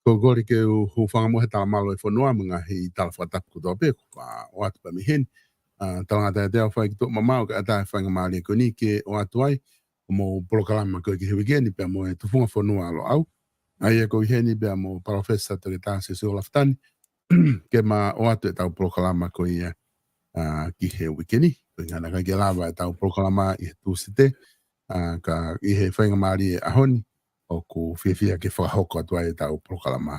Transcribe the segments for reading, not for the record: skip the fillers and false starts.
Kogori ke u whanga he tala malo whanua mga hi tala whatapu kuto pe o atu pa mihen. Talanga tai te au whai ki tō mamau ka atai whanga maari ko ni ke o atu ai o mo polokalama ko ki hiwigeni pe mo e tufunga whanua alo au. Ai e ko i heni pe mo PALOFESA te ta SIOSIUA LAFITANI ke ma o atu e tau polokalama ko i ki he wikeni. Ko i ngana ka ke lawa e tau polokalama i he tūsite ka i he whanga maari e ahoni. O ku whiawhia ke whakahoko atua e tau prokalama.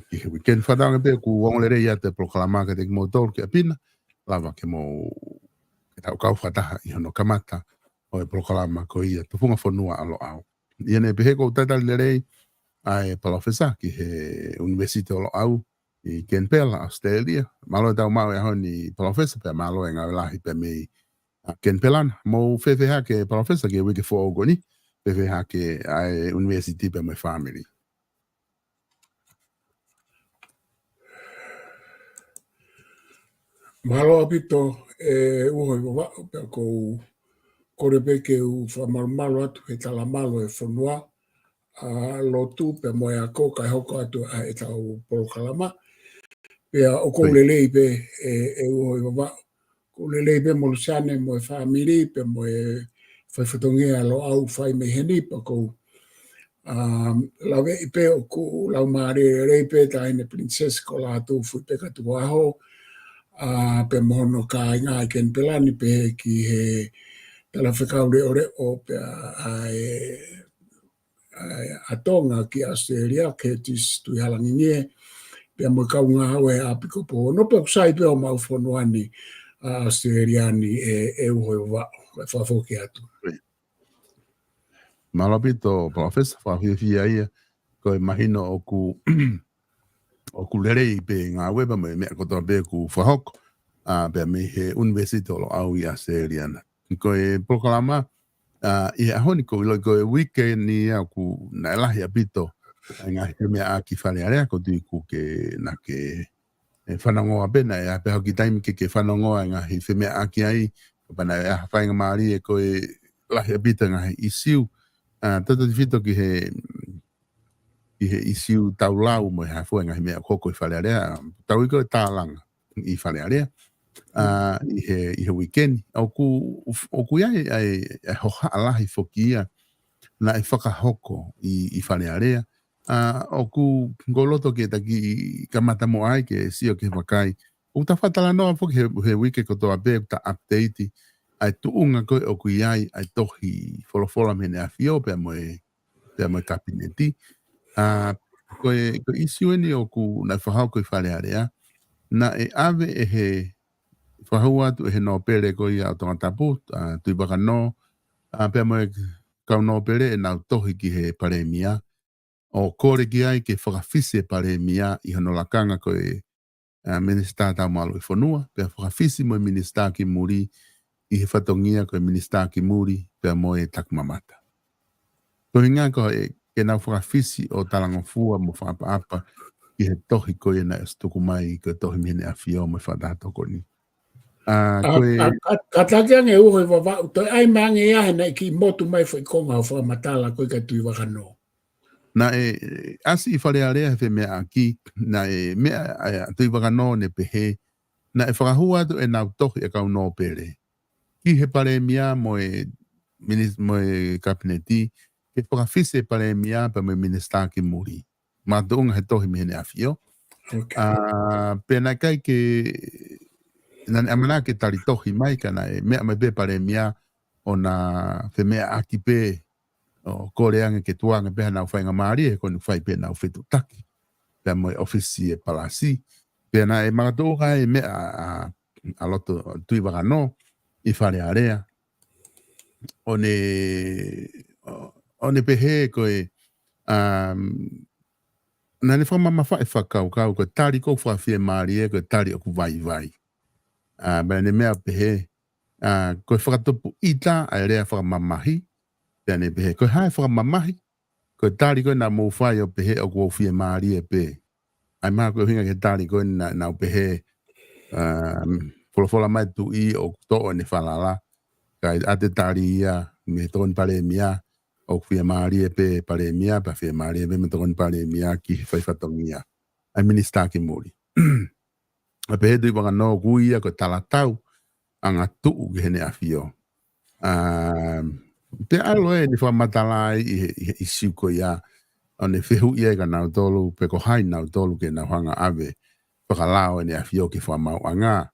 Ki he weekend whatanga pe ku wangolere ia te prokalama ka te ki mo tolu ki apina, lava ke mo ke tau kau whataha i hono kamata o e prokalama ko ia tufunga whanua alo au. Ia ne pehe kou tatali lerei ai PALOFESA ki he university alo au i Canberra, Australia. Malo e tau mau e honi PALOFESA pe malo e ngau lahi pe mei Canberra. Mo whiawhia ke PALOFESA ki e wiki fo ogoni. Pepe hake ai university pe my family. Malo apito uho i wa pe ko korebe ke u whamarumalo atu he tala malo e whanua lotu pe mo e ako kai hoko atu e tau polokalama. Pea o ko lelei pe uho i wa ko lelei pe mo lusane mo e family pe mo e whaiwhatongia lo au whai me heni pa ko lawe i pe o ku lau maare rei pe ta ine princess ko la tu fu pe ka tu aho pe mono ka inga i ken pelani pe ki he tala whekau re ore o pe a tonga ki Australia ke tis tu halangi nie pe mo ka unga hawe a piko po no pe kusai pe o mau whanuani Australiani e uho wa whafoki atu. Malapito PALOFESA whawhiawhia ia ko e mahino o ku lerei pe ngā weba me mea kotoa pe ku whahoko pe me he university olo au i Australia. Ko e prokalama i ahoni ko ilo ko e weekend ni au ku na elahi apito ngā he mea aki wharearea ko tui ku ke na ke whanangoa pena e ape hoki taimi ke whanangoa ngā he mea aki ai pana e whainga maari e ko e lahi apito ngā he isiu tata ti fito ki he isiu tau lau mo ha fo nga mea koko i wharearea tau i ko tālanga i wharearea i he weekend o ku ai hoha alahi fokia na i whakahoko i wharearea o ku ngoloto ke taki kamata mo ai ke sio ke wakai o ta whatala noa foki he weekend ko toa be ta update ai tuunga ko o ku ai tohi folofola mene a fio pe mo kabineti ko isiu ni o ku na whahau ko i wharearea na e ave e he whahau atu e he no pere ko i au tonga tapu tui baka no pe mo kau no pere e nau tohi ki he paremia o kore ki ai ke whakawhise paremia i hono lakanga ko e minister tau malo i whanua pe whakawhisi mo minister ki muri i he whatongia ko e minister ki muri pe mo e takmamata. Ko hinga ko e ke nau whakawhisi o talangofua mo whaapa i he tohi ko e na estuku mai ko tohi mene a whio mo whatahatoko ni. Ka takiang e uho i wawau, toi ai mange ia hena ki motu mai whaikonga o whamatala koe ka tui wakano. Na asi i wharearea he mea aki, na mea tui wakano ne pehe, na e whakahua atu e nau tohi e kau no pere. Ki he pare mia mo e kabineti, ke whakawhise pare mia pa me minister ki muri. Ma tuunga he tohi mene a whio. Pena kai ke nani amana ke tari tohi mai kana e mea me be pare mia o na te mea aki pe o koreanga ke tuanga pe na whainga maari e koni whai pe na whetu taki pe mo ofisi e palasi pe na e magatoka e mea a loto tui wakano i whare area o ne pehe koe nani whamama whae whakau kau ko tari ko whawhia maari e ko tari o ku vai vai. Bea ne mea pehe, koe whakatopu ita ai rea whakamamahi, pea ne pehe, koe hae whakamamahi, koe tari koe na mou whai o pehe o kua whia maari e pe. Ai maa koe hinga ke tari koe na pehe, wholofola mai tu i o to'o ne whalala, kai ate tari ia, me tōn pare mia, o fia maari pe pare mia pa fia maari pe metokon pare mia ki fai fatongia ai minista ki muri a pe do ibanga no guia ko talatau anga tu gene afio pe alo e ni fa matalai i siko ya one fehu ia ga na tolu pe ko hai na tolu ke na hanga ave pakalao ni afio ki fa mau anga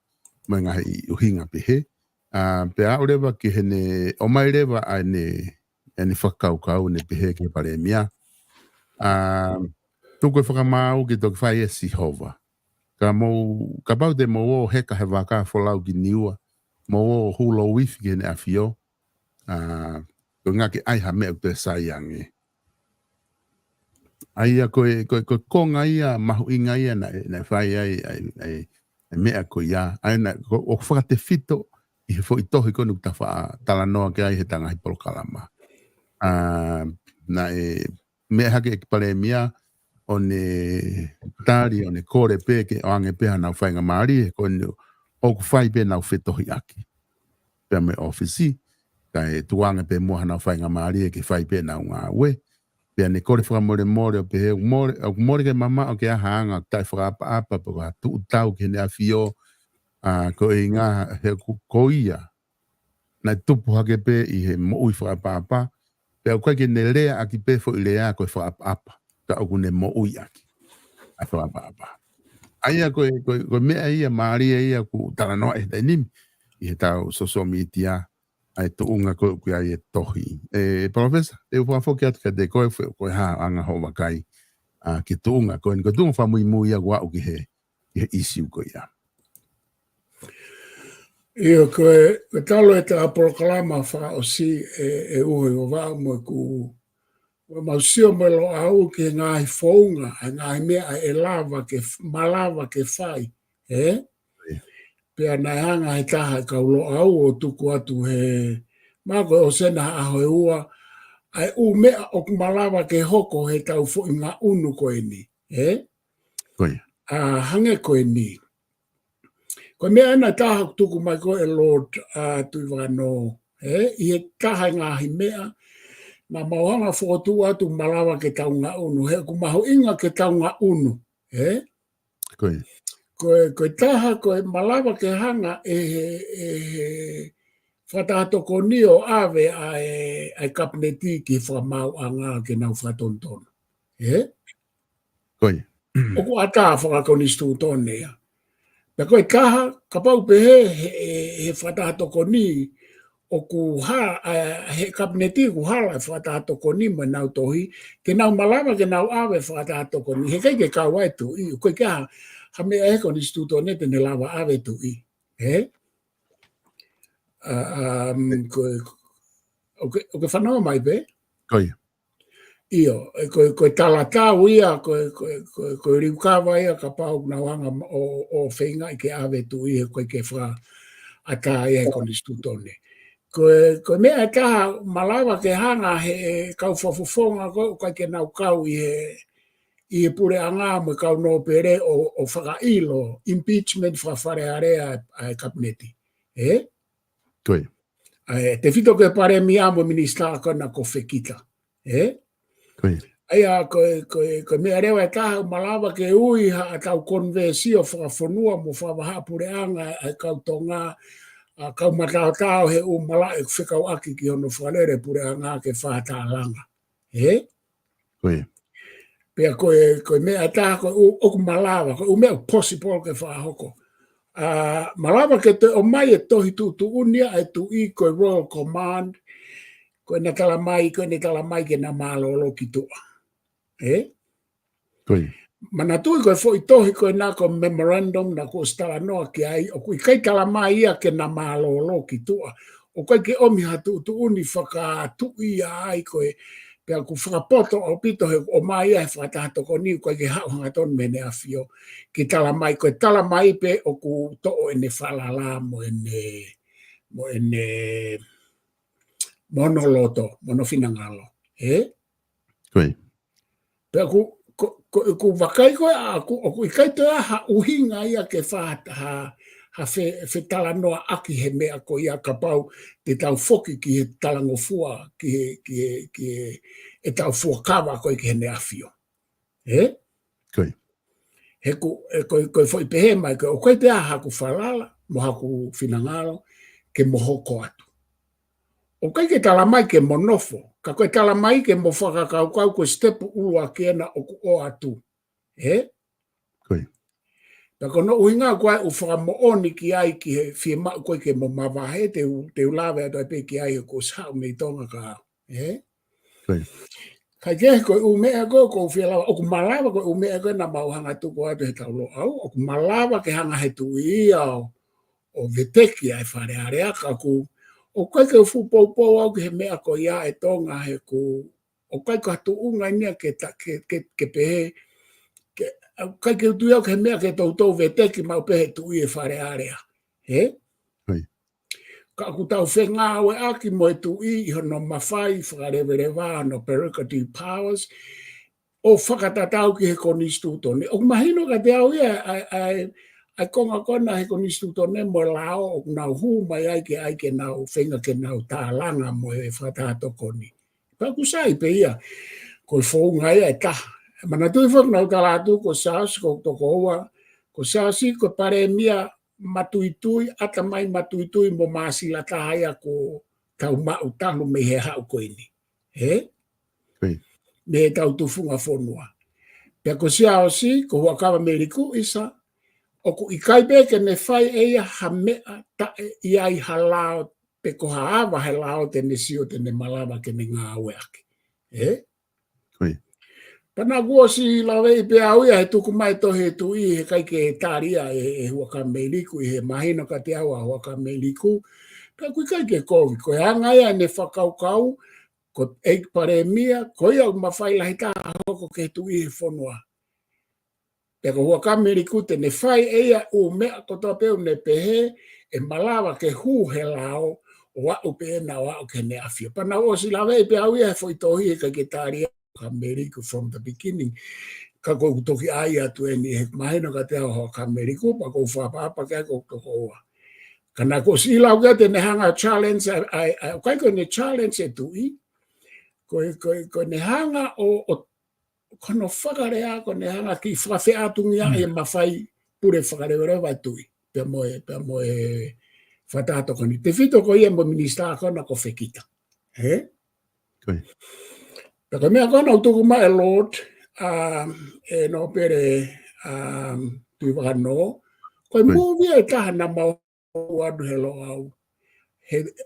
menga i uhinga pe he pe a oreva ki hene o mai reva ane ene whakaukau ne pehe ke pare mia. Tuko e whakamau ki toki whai e sihova. Ka pau te mo o heka he waka wholau ki niua. Mo o hulo wifi ki ne awhio. Ko ngā ki aiha mea te saiange. Aia koe konga ia mahu inga ia na whai ai mea ko ia. Aina o whakate fito i he fo i tohi konu ta wha talanoa ke ai he tanga hi polokalama. Na me hake e pare mia o ne tari o ne kore peke o ange peha nau whainga maari e kone o ku whai pe nau whetohi aki. Pea me ofisi, ka e tuanga pe moha nau whainga maari e ke whai pe nau ngā ue. Pea ne kore whakamore more o pehe, o more ke mama o ke aha anga o tai whakapa apa po ka tu tau ke ne a fio ko i ngā he ko ia. Na tupu hake pe i he mo ui whakapa apa. Pea koe ke ne lea aki pe fo i lea koe whaapa. Ka oku ne mo ui aki. A whaapa. Aia koe mea ia maaria ia ku taranoa e tainimi. I he tau soso mitia. Ai to unga koe kui ai e tohi. Palofesa, te upa whoki atu ka te koe haa anga ho wakai. Ki to unga koe ni koe tunga whamui mui ia wau ki he isiu koe ia. Io koe talo e te apolokalama wha o si e uhe o wau mo ku mausio me lo au ke ngāhi whaunga, ngāhi mea e lava ke malawa ke whai, Pea nai hanga he taha e kaulo au o tuku atu he mako o sena aho e ua, ai u mea o malawa ke hoko he tau fo i ngā unu koe ni, Koe. Hange koe ni. Koe mea ena taha tuku mai koe e Lord tui wano, I he taha ngāhi mea, na mauhanga whotu atu malawa ke tau ngā unu, he ku maho inga ke tau ngā unu, Koe. Koe taha, koe malawa ke hanga he whatahatoko ni o ave ai kapneti ki whamau a ngā ke nau whatontono, Koe. Oku ata whakakonistu tone ia. Pea koe taha, ka pau pehe he whatahatoko ni, o ku he kabineti ku hala whatahatoko ni ma nau tohi, ke nau malawa ke nau awe whatahatoko ni, he kei ke kau ai tu i, koe kia ha mea eko ni stuto ne te ne lawa awe tu i, koe whanau mai pe? Koe. Io, koe talatau ia, koe riukawa ia ka pau na wanga o whenga i ke awe tu i, koe ke wha ata ia eko ni stuto ne. Koe mea taha malawa ke hanga he kau whafufonga koe ke nau kau i he pure anga mo kau no pere o whakailo, impeachment whawhare area ai kabineti. Koe. Te whito koe pare mi amo minista kona ko whekita. Koe. Aia koe mea rewa e taha malawa ke ui ha tau konversio whakafonua mo whawaha pure anga ai kau tonga kau matao he umala e whikau aki ki hono whalere pure anga ke whata langa. Koe. Pea koe mea taha koe oku malawa, koe umea possible ke whahoko. Malawa ke te o mai e tohi tu unia e tu i koe Royal Command, koe na tala mai ke na malolo ki tua. Koe. Mana tui koe fo i tohi koe na ko memorandum na ko stala noa ki ai, o kui kai tala mai ia ke na malolo ki tua. O koe ke omi hatu tu uni whaka tu ia ai koe, pea ku whakapoto o pito he o mai ia he whakatahatoko ni koe ke hao hangaton mene a fio. Ki tala mai koe tala mai pe o ku to'o ene whalala mo ene monoloto, monofinangalo. Koe. Pea ku wakai koe o ku ikai te aha uhinga ia ke whata ha fe tala noa aki he mea ko ia ka pau te tau foki ki he talangofua ki e tau fuakawa ko ki he ne afio. He? Koi. He ko foi pehe mai ko koe te aha ku falala mo haku finangalo ke mohoko atu. O kai ke tala mai ke monofo, ka koe tala mai ke mo whakakaukau ko stepu ua kena o ku o atu. He? Koi. Ta kono uinga koe u whakamooni ki ai ki he fie mau koe ke mo mawahe te ulawe ato e pe ki ai ko sao me tonga ka. He? Koi. Kai ke koe u mea koe ko fie lawa, o ku malawa koe u mea koe na mauhanga tuko atu he taulo au, o ku malawa ke hanga he tu ia o veteki ai whare areaka ku o kai ke fu pou au ke he mea ko ia e tonga he ku o kai ka tu unga nia ke pehe kai ke tu ia ke mea ke tau veteki mau pehe tu i e whare area. He? Koi. Ka ku tau whenga awe aki mo e tu i hono mawhai whakarewerewa no pericotive powers o whakatatau ki he konistu tone. O mahino ka te au ia ai konga kona he konistu tone mo lao o nau hu mai ai ke nau whenga ke nau tālanga mo e whatato koni. Pa ku sai pe ia ko whaunga ia e taha. Mana tui whak nau talatu ko saas ko toko ua ko saasi ko pare mia matuitui ata mai matuitui mo masila tahaya ko tau mau talu me he hau koini. He? Koi. Me he tau tufunga fonua. Pea ko siaosi ko huakawa me riku isa o ku ikai pe ke ne whai eia ha mea tae iai halao pe ko haawa he lao te ne sio te ne malawa ke ne ngā aue ake. He? Koi. Pana kua si lawe i pe au ia he tuku mai tohe tu i he kai ke tāria e huaka me riku i he mahino ka te aua huaka me riku. Pea kui kai ke kovi, ko e anga ia ne whakaukau ko eik pare mia, ko ia mawhai lahi tā hoko ke tu i he whanua. Pea ko huaka me riku te ne whai eia u mea ko toa peu ne pehe e malawa ke hu he lao o wau pe na wau ke ne afio. Pana o si lawe i pe au ia he fwoi tohi e kai ke tāria Ameriku from the beginning. Ka ko toki ai atu e ni he mahino ka te ao ka Ameriku, pa ko whapapa kia ko toko oa. Kana ko si lau kia te ne hanga challenge, kai ko ne challenge e tui, ko ne hanga o kono whakarea, ko ne hanga ki whawhi atungia e mawhai pure whakarewa vai tui. Pea moe whatato koni. Te whito ko ia mo minister kona ko whekita. He? Koi. Peka mea kona utuku mai Lord, e no pere tui wakano, koe mūvia e taha na mau adu he lo au.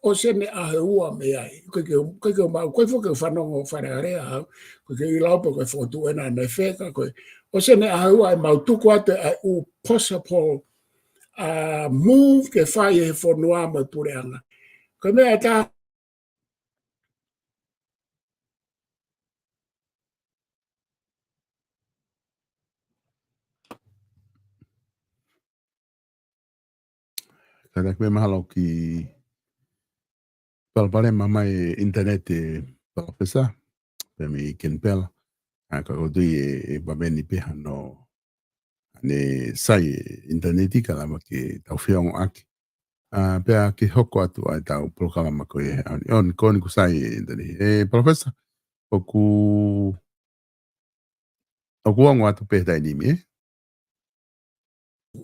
O sene ahe ua me ai. Koe ke mau, koe fuke whanongo wharearea au, koe ke i laupa koe whotu ena nei wheka, koe. O sene ahe ua e mau tuku ate ai u possible move ke whai e whanua mai pureanga. Koe mea e taha Kada koe mahalo ki palpare mamai internet e PALOFESA. Pea mi ken pela. Ka kodui e babeni peha no ne sai interneti ka lama ke tau whiongo aki. Pea ke hoko atu ai tau prokalama ko e on koni ku sai internet. PALOFESA o ku ango atu pe dai nimi e?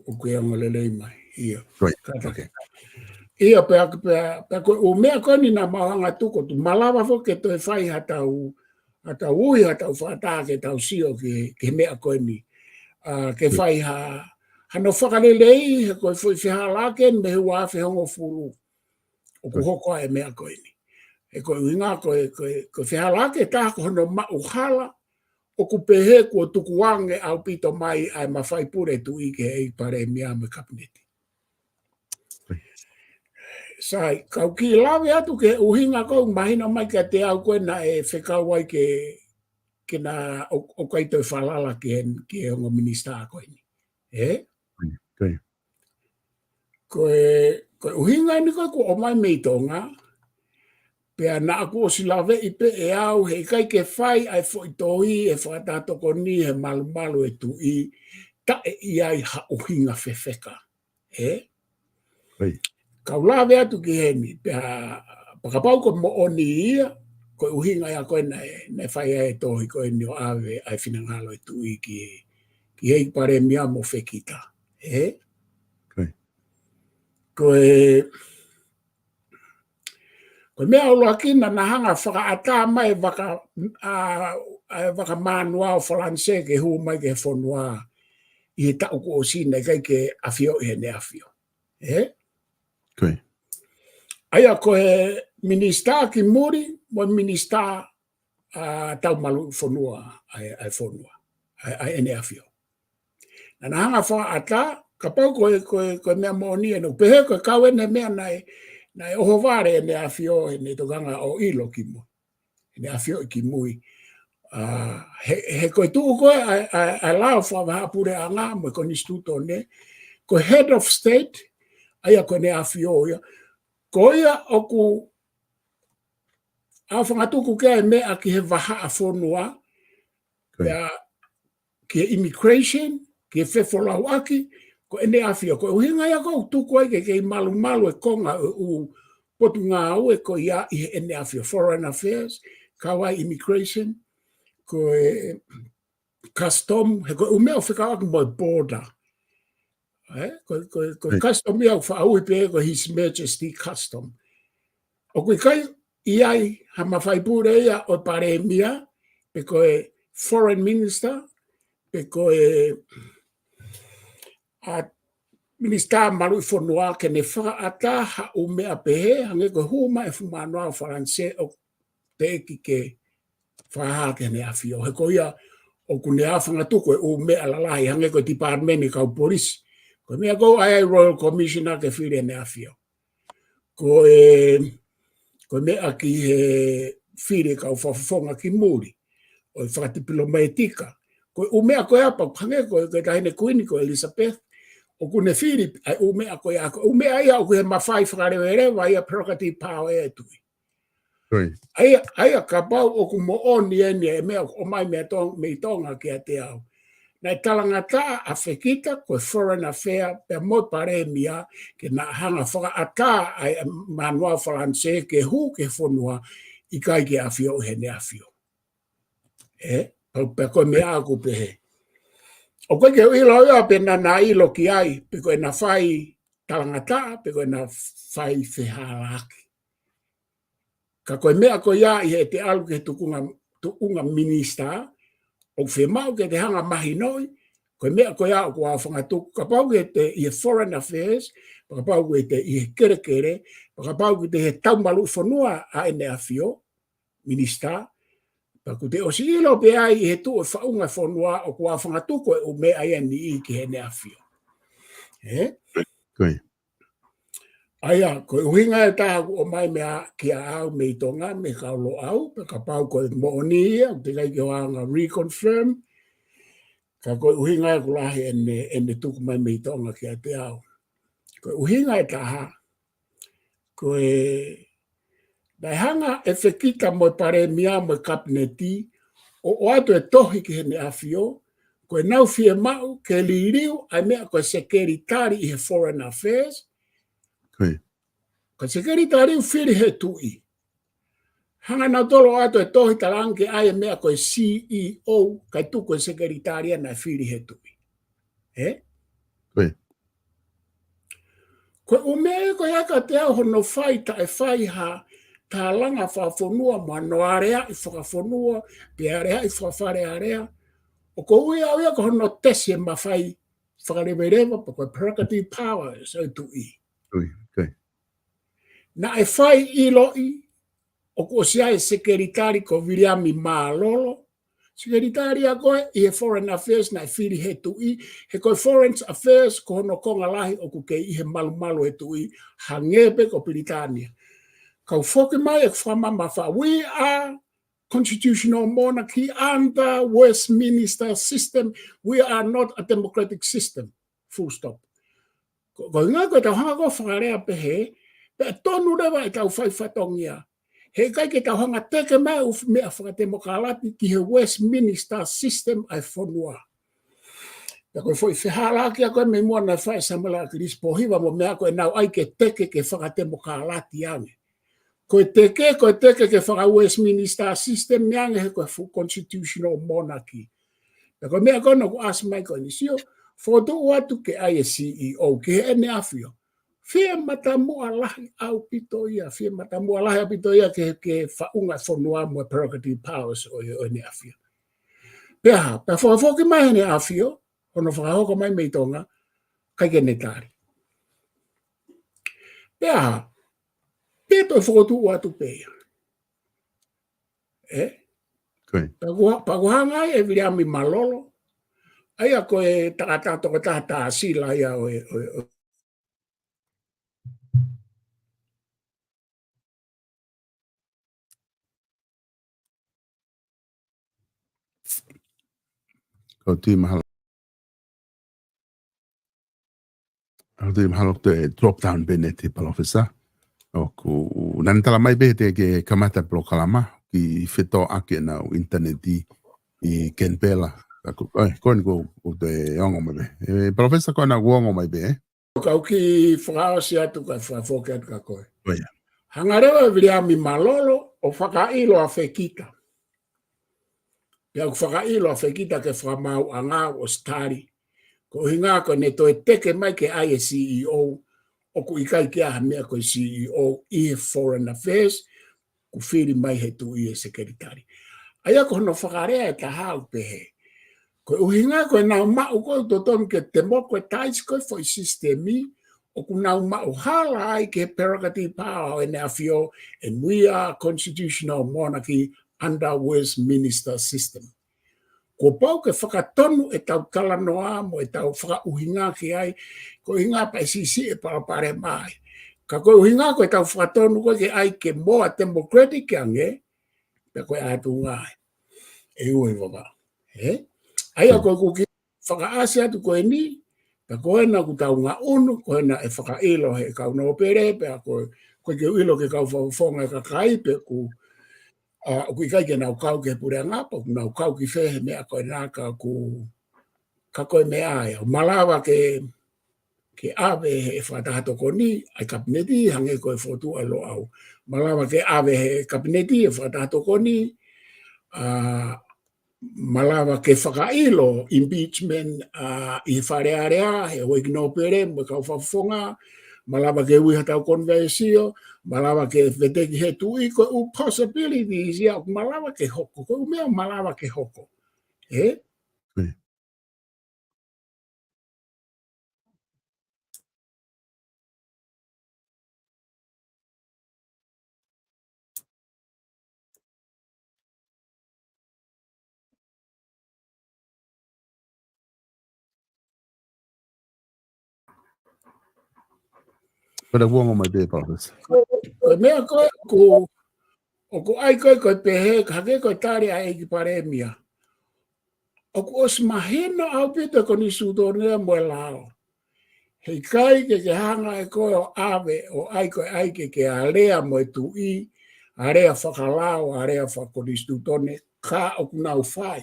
o koe angalelei mai. Ia. Right. Kata. Okay. Ia pea koe o mea koni na mahanga tuko tu malawa fo ke toi whai hatau ui hatau whata ke tau sio ke mea koni. Ke whai hano whakarelei he koe fwoi whihala ken me hua whi hongo furu. O ku hoko e mea koni. E koe uinga koe whihala ke tā ko hono mau hala o ku pehe kua tuku wange au pito mai ai mawhai pure tu i ke ei pare mea me kabineti. Sai, kau ki lawe atu ke uhinga kou mahina mai ka te au koe na e whekau wai ke na o kai toi whalala ke hongo minista koe ni. E? Okay. Koe uhinga ni koe ko o mai mei tonga, pea na aku o si lawe i pe e au he kai ke whai ai fo i tohi e whatatoko ni he malu malu e tu i ta e iai ha uhinga whewheka. E? Kaula vea tu ki heni. Pakapau ko mo oni ia. Ko uhinga ya ko na whai e tohi ko ni o ave ai whinangalo i tui ki hei pare mia mo whekita. Ko mea o loakina na hanga whakaata mai waka manua o whalanse ke hu mai ke whonua i he tau ko o sina i kai ke awhio i he ne awhio. Aia ko he minista ki muri mo minista tau malu whonua ai whonua ai ene awhio. Na hanga whakaata ka pau ko mea mooni eno pehe ko kawene mea nai oho ware ne awhio ne tokanga o ilo ki mo. Ne awhio ki mui. He koe tuu koe a lao whawaha pure a ngā mo ko nistuto ne. Ko head of state, aia ko ne awhio ia. Ko ia oku a whangatuku kia e mea ki he waha a whonua. Ki he immigration, ki he whewholau aki. Ko ene awhio, ko uhinga ia kou tuku ai ke malu e konga u potu ngā au e ko ia i ene awhio. Foreign affairs, kawai immigration, ko custom, he ko umeo whikawaki mo border. Ko custom ia whaau i pe ko His Majesty Custom. O kui kai iai ha mawhai pure ia o pare mia, pe ko foreign minister, pe ko Minister malu i whonua ke ne whakaata ha umea pehe, hange ko huma e whumanoa o Wharanse o te eki ke whaha ke ne awhio. He ko ia o kune awhanga tuko e umea lalahi, hange ko departmeni kau polisi. Ko mea ko ai Royal Commissioner ke whire ne awhio. Ko mea ki he whire kau whawhonga ki muri, o i whakatipilo mai tika. Ko umea ko apa, hange ko tahine kuini ko Elizabeth, o kune Philip ai umea ko ia ko umea ia o he mawhai whakarewerewa ia prerogative power e tui. Aia ka pau o ku mo oni e mea o mai mea me tonga ki a te au. Nei talangata a whekita ko foreign affair pe mo pare mia ke na hanga whakaata ai manua Wharanse ke hu ke whonua i kai ke awhio he ne awhio. Pe ko mea aku pehe. O koe ke ilo ia pe na ilo ki ai, pe koe na whai talangata, pe koe na whai wheharaki. Ka koe mea koe ia i he te alu ke tukunga minista, o whemau ke te hanga mahi noi, koe mea koe ia o kua whangatuku, ka pau ke te i he foreign affairs, ka pau ke te i he kere, ka pau ke te he taumalu whanua a ene awhio, minista, Paku te osi ilo pe ai he tu e whaunga whanua o kua whangatuko e o mea ai ni i ki he ne awhio. Aia, ko uhinga e taha o mai mea ki a au me i tonga, me kaulo au, pe ka pau ko mo oni ia, te kai ki hoanga reconfirm, ka ko uhinga e kulahi ene tuku mai me i tonga ki a te au. Ko uhinga e taha, ko Dai hanga e whekita mo pare mia mo kabineti, o ato e tohi ki hene awhio, ko e nau fie mau ke liriu, ai mea ko sekeritari i he foreign affairs. Ko sekeritari whiri he tui. Hanga na tolo ato e tohi talange ai mea ko CEO, kai tu ko sekeritaria na whiri he tui. Ko umea ko yaka te au hono whai ta e whai ha, tā langa whawhonua mua noarea i whakawhonua, pe area i whawhare area. O ko ui au ia ko hono tesi e mawhai whakarewerewa, pa koe prerogative power e so tu i. Na e whai i loi, o ko sia e sekeritari ko Viliami Malolo, sekeritari a koe i he foreign affairs na e whiri he tu i, he koe foreign affairs ko hono konga lahi o ku kei i he malu he tu i, hangepe ko Britania. Kau whoke mai e whamama wha. We are constitutional monarchy under Westminster system. We are not a democratic system. Full stop. Ko ngā koe tau hanga ko whakarea pehe, pe tonu rewa e tau whai whatongia. He kai ke tau hanga teke mai u mea whakademokalati ki he Westminster system ai whanua. Ko foi fehala ki ko me mo na fa samala kris pohiva mo me ko na ai ke teke ke whakate mo ka lati ange. Ko teke ke whaka Westminster system yang he ko constitutional monarchy. Ko me ko no ask mai ko ni sio foto watu ke ai CEO ke ene afio. Fia matamu alahi au pitoia, fia matamu alahi au pitoia ke faunga fonua mo prerogative powers o ene afio. Pea, pa foki mai ene afio, ono whakahoko mai mei tonga, kai ke netari. Pea, pe toi whokotu watu pea. Pakuhanga e viri ami malolo, aia koe takatato ko tata asila ia o Ko tui mahalo. Tui mahalo te drop down bene te palofesa. O ku nantala mai be te ke kamata blokalama ki feto ake na interneti I Kenpela. Koen ko te ongo mai be. Palofesa koe na uongo mai be. Kau ki whakaosi atu ka whafoke atu ka koe. Hangarewa viri ami malolo o whakailo a whekita. Pea ku whakailo a whekita ke whakamau anga o stari. Ko hinga ko ne toi teke mai ke ai CEO o ku ikai ki aha mea ko CEO I Foreign Affairs ku whiri mai he tu I Secretary. Aia ko no whakarea e tahau pehe. Ko uhinga ko na mau ko to ton ke democratize ko foi systemi o ku na mau hala ai ke prerogative power in afio and we are constitutional monarchy under Westminster system. Ko pau ke whakatonu e tau tala noa mo e tau whakauhinga ki ai ko hinga pa sisi e parapare mai. Ka ko uhinga ko e tau whakatonu ko ke ai ke moa democratic ange pe ko atu ngai. E ui waka. Aia ko ki whakaasi atu ko e ni pe ko ena ku tau ngā unu ko ena e whakailo he kau no pere pe ko ke uilo ke kau whawhonga ka kai pe ku ku ikai ke nau kau ke pure ngapa ku nau kau ki whehe mea ko ena ka koe mea e malawa ke ave he whatahato ko ni ai kabineti hange ko e whotu alo au malawa ke ave he kabineti e whatahato ko ni malawa ke whakailo impeachment I wharearea he o igno pere mo kau whawhonga malawa ke ui hatau konversio malawa ke veteki he tui ko u possibilities ia malawa ke hoko ko mea malawa ke hoko Pada uongo mai be palofesa. Ko mea ko o ai ko pehe hake ko tari ai ki paremia. O ko os mahino au pita ko ni sudonea mo lao. Hei kai ke hanga e ko o ave o ai ke alea mo tu I area whakalao area whakonistutone ka o kunau whai.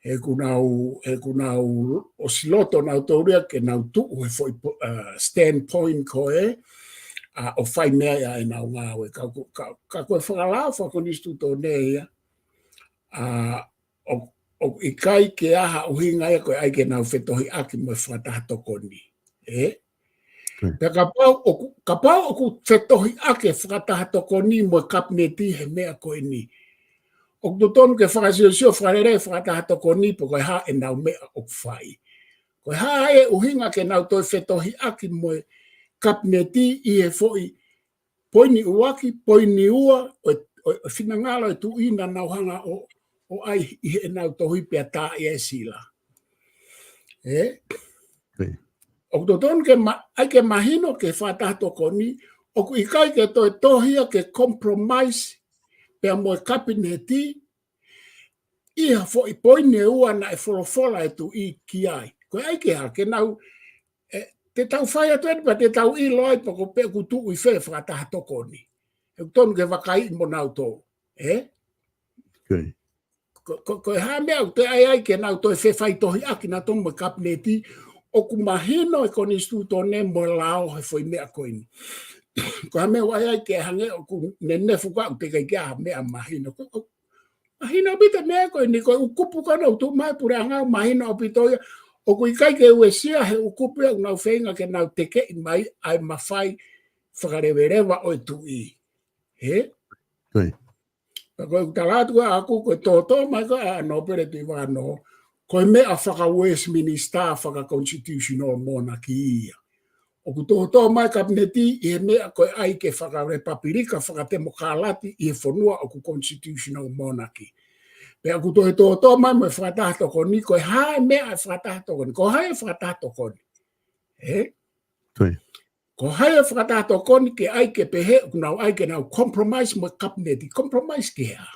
He kunau o siloto nau tauria ke nau tuu he foi standpoint ko o whai mea e nau ngāwe. Ka koe whakalao whakonistuto ia. O I kai ke aha o hinga e koe ai ke nau whetohi aki mo whatahato koni. Ka pau o ku whetohi ake whatahato koni mo kabineti he mea koe ni. O ku tonu ke whakasiosio wharere whatahato koni po koe ha e nau mea o whai. Koe ha e o hinga ke nau toi whetohi aki mo kabineti I he foi poini uaki, poini ua, o whinangalo e tu ina nauhanga o ai I he nau tohi pia tā e sila. O kutoton ke ai ke mahino ke whatahato koni, o ku ikai ke toi tohia ke compromise pia mo kabineti, iha fo I poini ua na e wholofola e tu I ki ai. Koe ai ke ha, ke nau, te tau whai atu pa te tau I loi pa ko pe ku tu I whee whatahato koni. E tonu ke wakai mo nau tō. ko ha mea te ai ke na to fe fai to aki na to mo kapneti o ku mahino e kon instituto ne mo lao he foi mea ko ini ko ha mea ai ke hange o ku nenne fu ka te ke ha mea mahino mahino bita mea ko ini ko ukupu ka no tu mai pura nga mahino opito o ku kai ke uesia he ukupu na feinga ke na te ke mai ai mafai whakarewereva o tu i he ko talatu aku ko toto mai ko no operative no ko me a whaka Westminster whaka constitutional monarchy o ku toto mai kabineti e me ko ai ke whaka republika whaka demokralati i fonua o ku constitutional monarchy pe aku toto mai me whakatato ko ni ko hai me a whakatato ko hai whakatato ko he ko hai whakatato ko ni ke ai ke pehe kuna ai ke na compromise mo kabineti compromise ke ha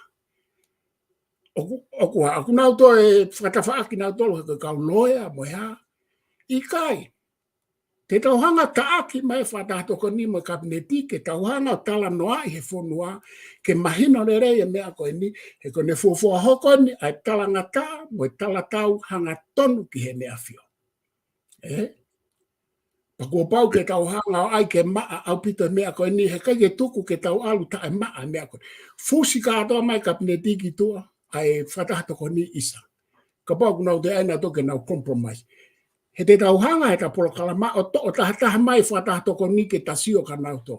aku nau to e whakatawhaaki nau tolu he kau loia mo ha i kai te tauhanga taaki mai whakatako ni mo kabineti ke tauhanga tala noa i he whonua ke mahino re rei e mea koe ni he ko ne fuafua hoko ni ai tala ngata mo tala tau hanga tonu ki he mea fio Pako pau ke tauhanga ai ke maa au pita mea koe ni he kai ke tuku ke tau alu ta e maa mea koe fusi ka atoa mai kabineti ki tua ai whatahato ko ni isa. Ka pau kunau te aina toke nau compromise. He te tauhanga he ta polo kalama o tahataha mai whatahato ko ni ke tasio ka nau tō.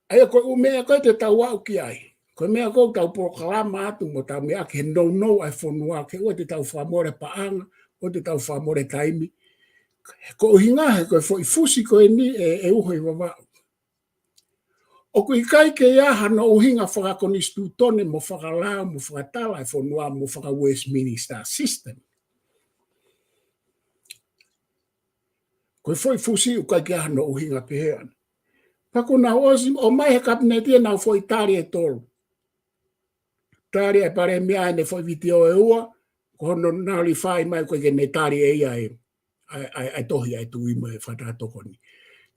Ai koe umea koe te tau au ki ai. Koe mea koe tau polo kalama atu mo tau mea ke no ai whonua ke ua te tau whamore paanga o te tau whamore taimi. Ko uhinga he koe fo i fusi koe ni e uho i wawau. O kui kai ke iaha no uhinga whakakonistu tone mo whakalao mo whakatala e whonua mo whaka Westminster system. Koe foi fusi u kai ke iaha no uhinga pehean. Pako na osi o mai he kabineti e nau foi tari e tolu. Tari e pare mea e ne foi vitio e ua, ko hono nauli whai mai koe ke ne tari e ia e tohi e tui mo e whatatokoni.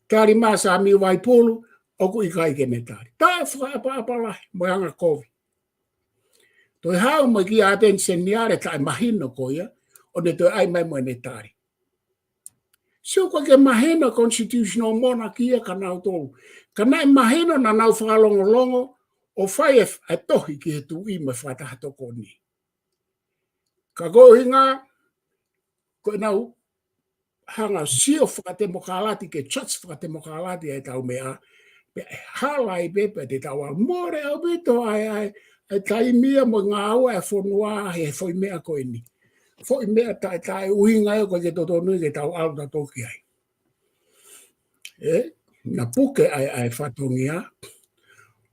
Tari maa sa mi wai pulu, oku i kai ke netari. Tae whakaapa lahi, mo hanga kovi. Toi hau mo ki aten seniare tae mahino koia, o ne toi ai mai mo netari. Sio koe ke mahino constitutional monarchy ka nau tolu. Ka nai mahino na nau whakalongolongo, o whai e tohi ki he tu i mo whatahatoko ni. Ka gohinga, koe nau hanga sio whakatemokalati ke church whakatemokalati e tau mea, hala i pepe te tawa more au bito ai taimia mo ngā ua e whonua he foi mea koe ni. Foi mea tai uhinga e koe ke totonui ke tau alta toki ai. Na puke ai whatongia.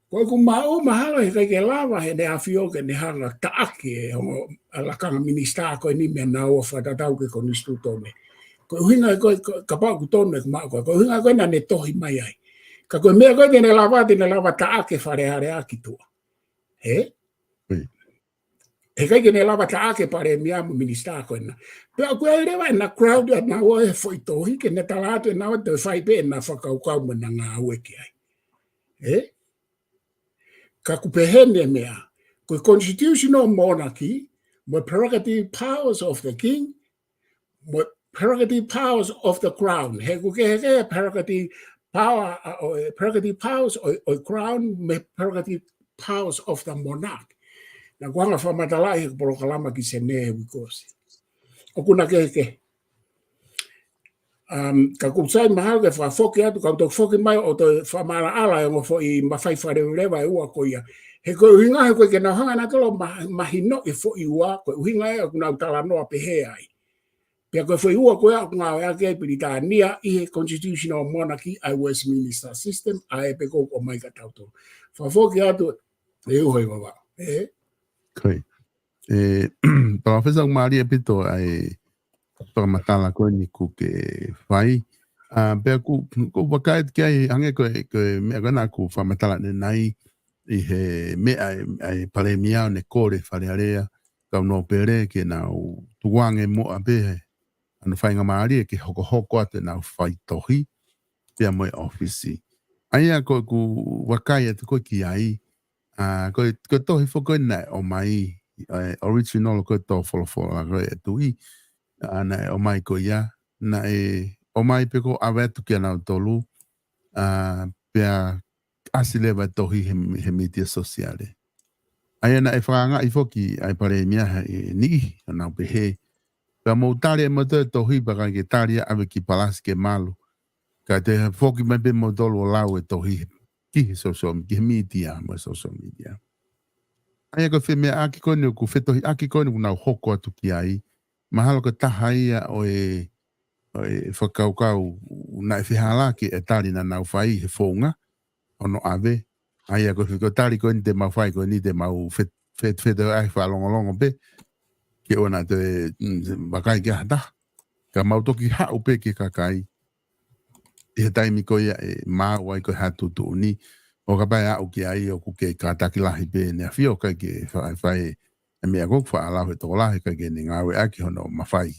Koe ku mao mahala he kai ke lava he ne awhio ke ne hanga taaki e hongo alakanga minister koe ni mea nā ua whatatau ke konistu tone. Koe uhinga e koe kapau ku tone koe uhinga e koe na ne tohi mai ai. Ka koe mea koe tene lava taake whare aki tua. He kai kene lava taake pare mea mo minister koe na. Pea koe ai rewa na crowd at na ua e foi tohi ke ne talato e na ua te whai pe na whakaukau mo na ngā ue ki ai. Ka kupehene mea. Koe constitutional monarchy, mo prerogative powers of the king, mo prerogative powers of the crown. He kuke prerogative powers o crown me prerogative powers of the monarch. Na kuanga whamatala i polo kalama ki se ne wikosi. O kuna keke. Ka kusai mahau ke whafoki atu, ka utok mai o to whamara ala e ngofo i mawhai wharewerewa e ua koia. He koe uhinga he koe ke nau hanga na tolo mahino e fo i ua, koe uhinga e kuna utala noa pehe ai. Pea koe foi ua koe aku ngā ea kei pirita nia i he constitutional monarchy ai Westminster system a e peko o mai ka tauto. Whafoki atu e uhoi wawa. Koe. Palofesa kumari e pito ai whakamatala koe ni ku ke whai. Pea ku wakai ki ai hange koe mea koe nā ku whamatala ne nai i he mea ai pare miao ne kore wharearea kau no pere ke nau tuwange mo a pehe. Anu whainga maari e ke hoko ate nau whai tohi pia moe ofisi. Aia koe ku wakai atu koe ki ai Ko tohi whako nei o mai original ko to wholawhola koe e tui. Na o mai ko ia. Na o mai peko awetu kia nau tolu. Pea asilewa tohi he media sosiale. Ai na e whanga I whoki ai pare mia ni nau pehe. Pea mou tari e moto tohi baka ke tari awe ki palasi ke malu. Ka te whoki mai pe mo tolu o lau e tohi ki social media mo social media. Ai ko fe me aki kone ku fetohi aki kone ku nau hoko atu ki ai. Mahalo ko taha ia o e whakaukau na e whihala ki e tari na nau whai he whonga ono ave. Ai ko whiko tari kone te mau whai kone te mau feto ai whalongolongo pe. Ke ona te wakai ki hata. Ka mau toki hau pe ki kakai. I he taimi ko ia e mau ai ko hatu tu ni. O ka pai au ki ai o kuke ka takilahi pe ne awhio kai ke whai e mea kuk wha alau he tō lahi kai ke ni ngāwe aki hono mawhai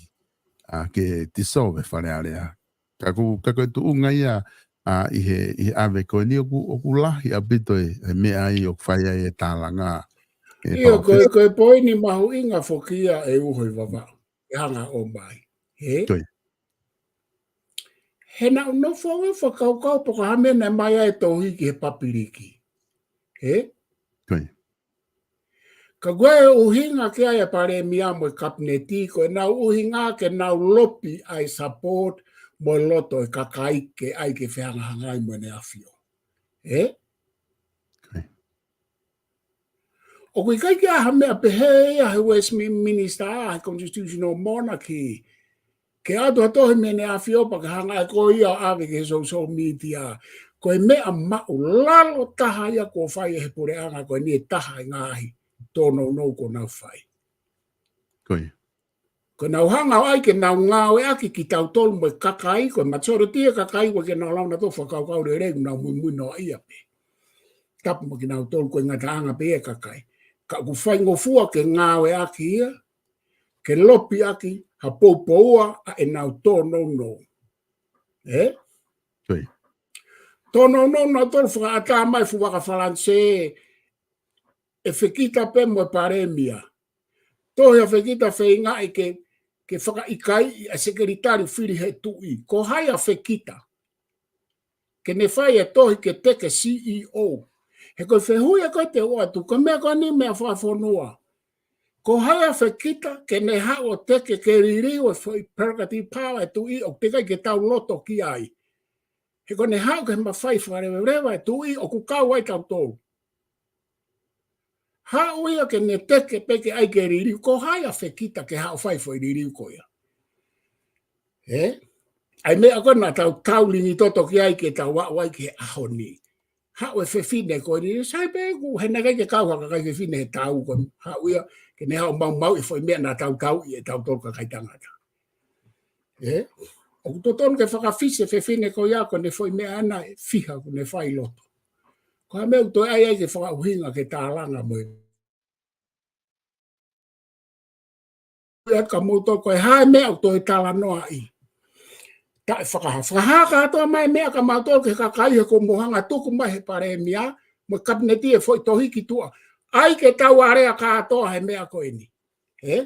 ke tisowe whare area. Ka koe tu unga ia I he awe koe ni oku lahi a bito e mea ai o whai ai e tālanga. Ia koe poini mahu inga whokia e uhoi wawa. E hanga o mai. He? Toi. He na no whonga whakaukau poka hamena mai ai tauhi ki he papiriki. He? Toi. Ka goe uhinga ke ai pare mia mo kapneti ko na uhinga ke na lopi ai support mo loto e kakai ke ai ke whanga hangai mo ne awhio. He? O kui kai ki aha mea pehe a he Westminster a he constitutional monarchy. Ke ato atohi mene a whiopa ka hanga e ko ia ave ke social media. Ko e mea mau lalo taha ia ko whai e he pure anga ko e ni e taha i ngahi. Tōno nou ko nau whai. Koi. Ko nau hanga o ai ke nau ngāo e aki ki tau tolu mo e kakai. Ko e matsoro tia kakai ko ke nau launa tō whakaukau re regu nau mui no ia pe. Tapu mo ke nau tolu ko e ngata anga pe e kakai. Ka ku whai ngofua ke ngāo e aki ia. Ke lopi aki. Ha poupoua a e nau tōno no. Eh? Koi. Tōno no na tōru whaka mai fu waka whalanse e whekita pe mo paremia. Tōhi a whekita whenga e ke whaka ikai a sekeritari whiri he tui. Ko hai a whekita. Ke ne whai e tohi ke teke CEO. He koe whehui e koe te oatu. Ko mea koe ni mea whafonua. Ko hai a whekita ke ne hao teke ke ririu e whai prerogative power e tui o te kai ke tau loto ki ai. He koe ne hao ke mawhai wharewerewa e tui o ku kau ai tau tōru. Hao ia ke ne teke peke ai ke ririu. Ko hai a whekita ke hao whai whai ririu ko ia. Eh? Ai mea koe na tau taulingi toto ki ai ke tau wai ke ahoni. Hao e whewhine ko ririu. Sai pēku he nagai ke kau haka kai whewhine he tau ko. Hao ia ke ne hao mau e whai mea na tau i e tau tōru ka kai tangata. Eh? O kutotonu ke whakawhise whewhine ko ia ko ne whai mea ana e whiha ko ne whai loto. Ko ha mea utoi ai ke whakauhinga ke tālanga mo e. Ka moutou ko e hae mea utoi tāla noa i. Ta e whakahaka atoa mai mea ka moutou ke kakai he ko mohanga tuku mai he pare mea. Mo kabineti e whoi tohi ki tua. Ai ke tau area ka atoa he mea ko e ni. Eh?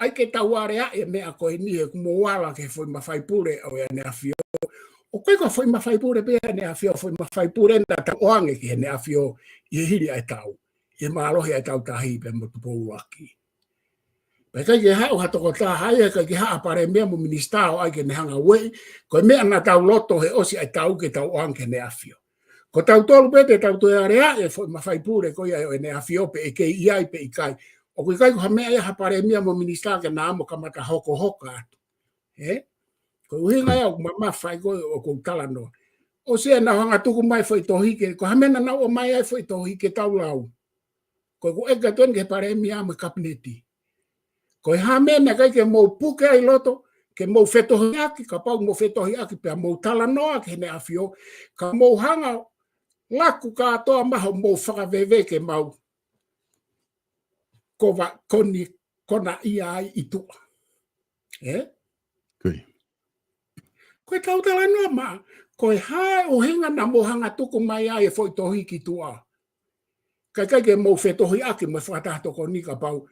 Ai ke tau area e mea ko e ni he kumowala ke whoi mawhai pure o e ne awhio. O koe ko whoi mawhai pure pe ne awhio, whoi mawhai pure na tau oange ki he ne awhio i hiri ai tau. I maalohi ai tau tahi pe mo tupou aki. Pai kai ke hao hatoko tā hai kai ke haa pare mea mo ministao ai ke ne hanga wei. Ko mea na tau loto he osi ai tau ke tau oange ne awhio. Ko tau tolu pete tau toi area e whoi mawhai pure ko ia e ne awhio pe e kei iai pe i kai. O kui kai ko ha mea ia hapare mea mo minister ke na amo kamata hoko hoka atu. Eh? Ko uhinga ia o mama whai ko o kou tala noa. O sea na hanga tuku mai whai tohike. Ko ha mena na o mai ai whai tohike tau lau. Ko eka tuen ke pare mea mo kabineti. Ko ha mena kai ke mou puke ai loto. Ke mou whetohi aki. Ka pau mou whetohi aki pia mou tala noa ke ne awhio. Ka mou hanga laku ka atoa maho mou whakawewe ke mau. Kona ia ai i tua. Eh? Koi. Koe tau tala noa maa. Koe hae o hinga na mohanga tuku mai ai e foi tohi ki tua. Kai ke mo fe tohi ake mo whakatato ko nika pau.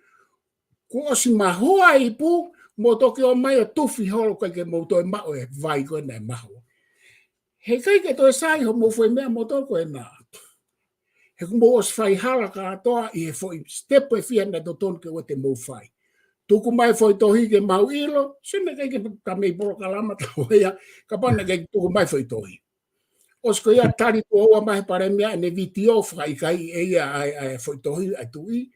Ko osi mahua i pu, mo toki o mai o tufi holo kai ke mo toi mao e vai koe nei maho. He kai ke toi sai ho mo foi mea mo toko e nā. He kumo os fai hala ka atoa i he foi step e fia na to ton ke o te mo fai. Tuku mai foi tohi ke mau ilo, sene kai ke ka mei poro kalama tau ea, ka pana kai tuku mai foi tohi. Osko ia tari po oa mai pare mea ne vitio fai kai e ia ai foi tohi ai tui.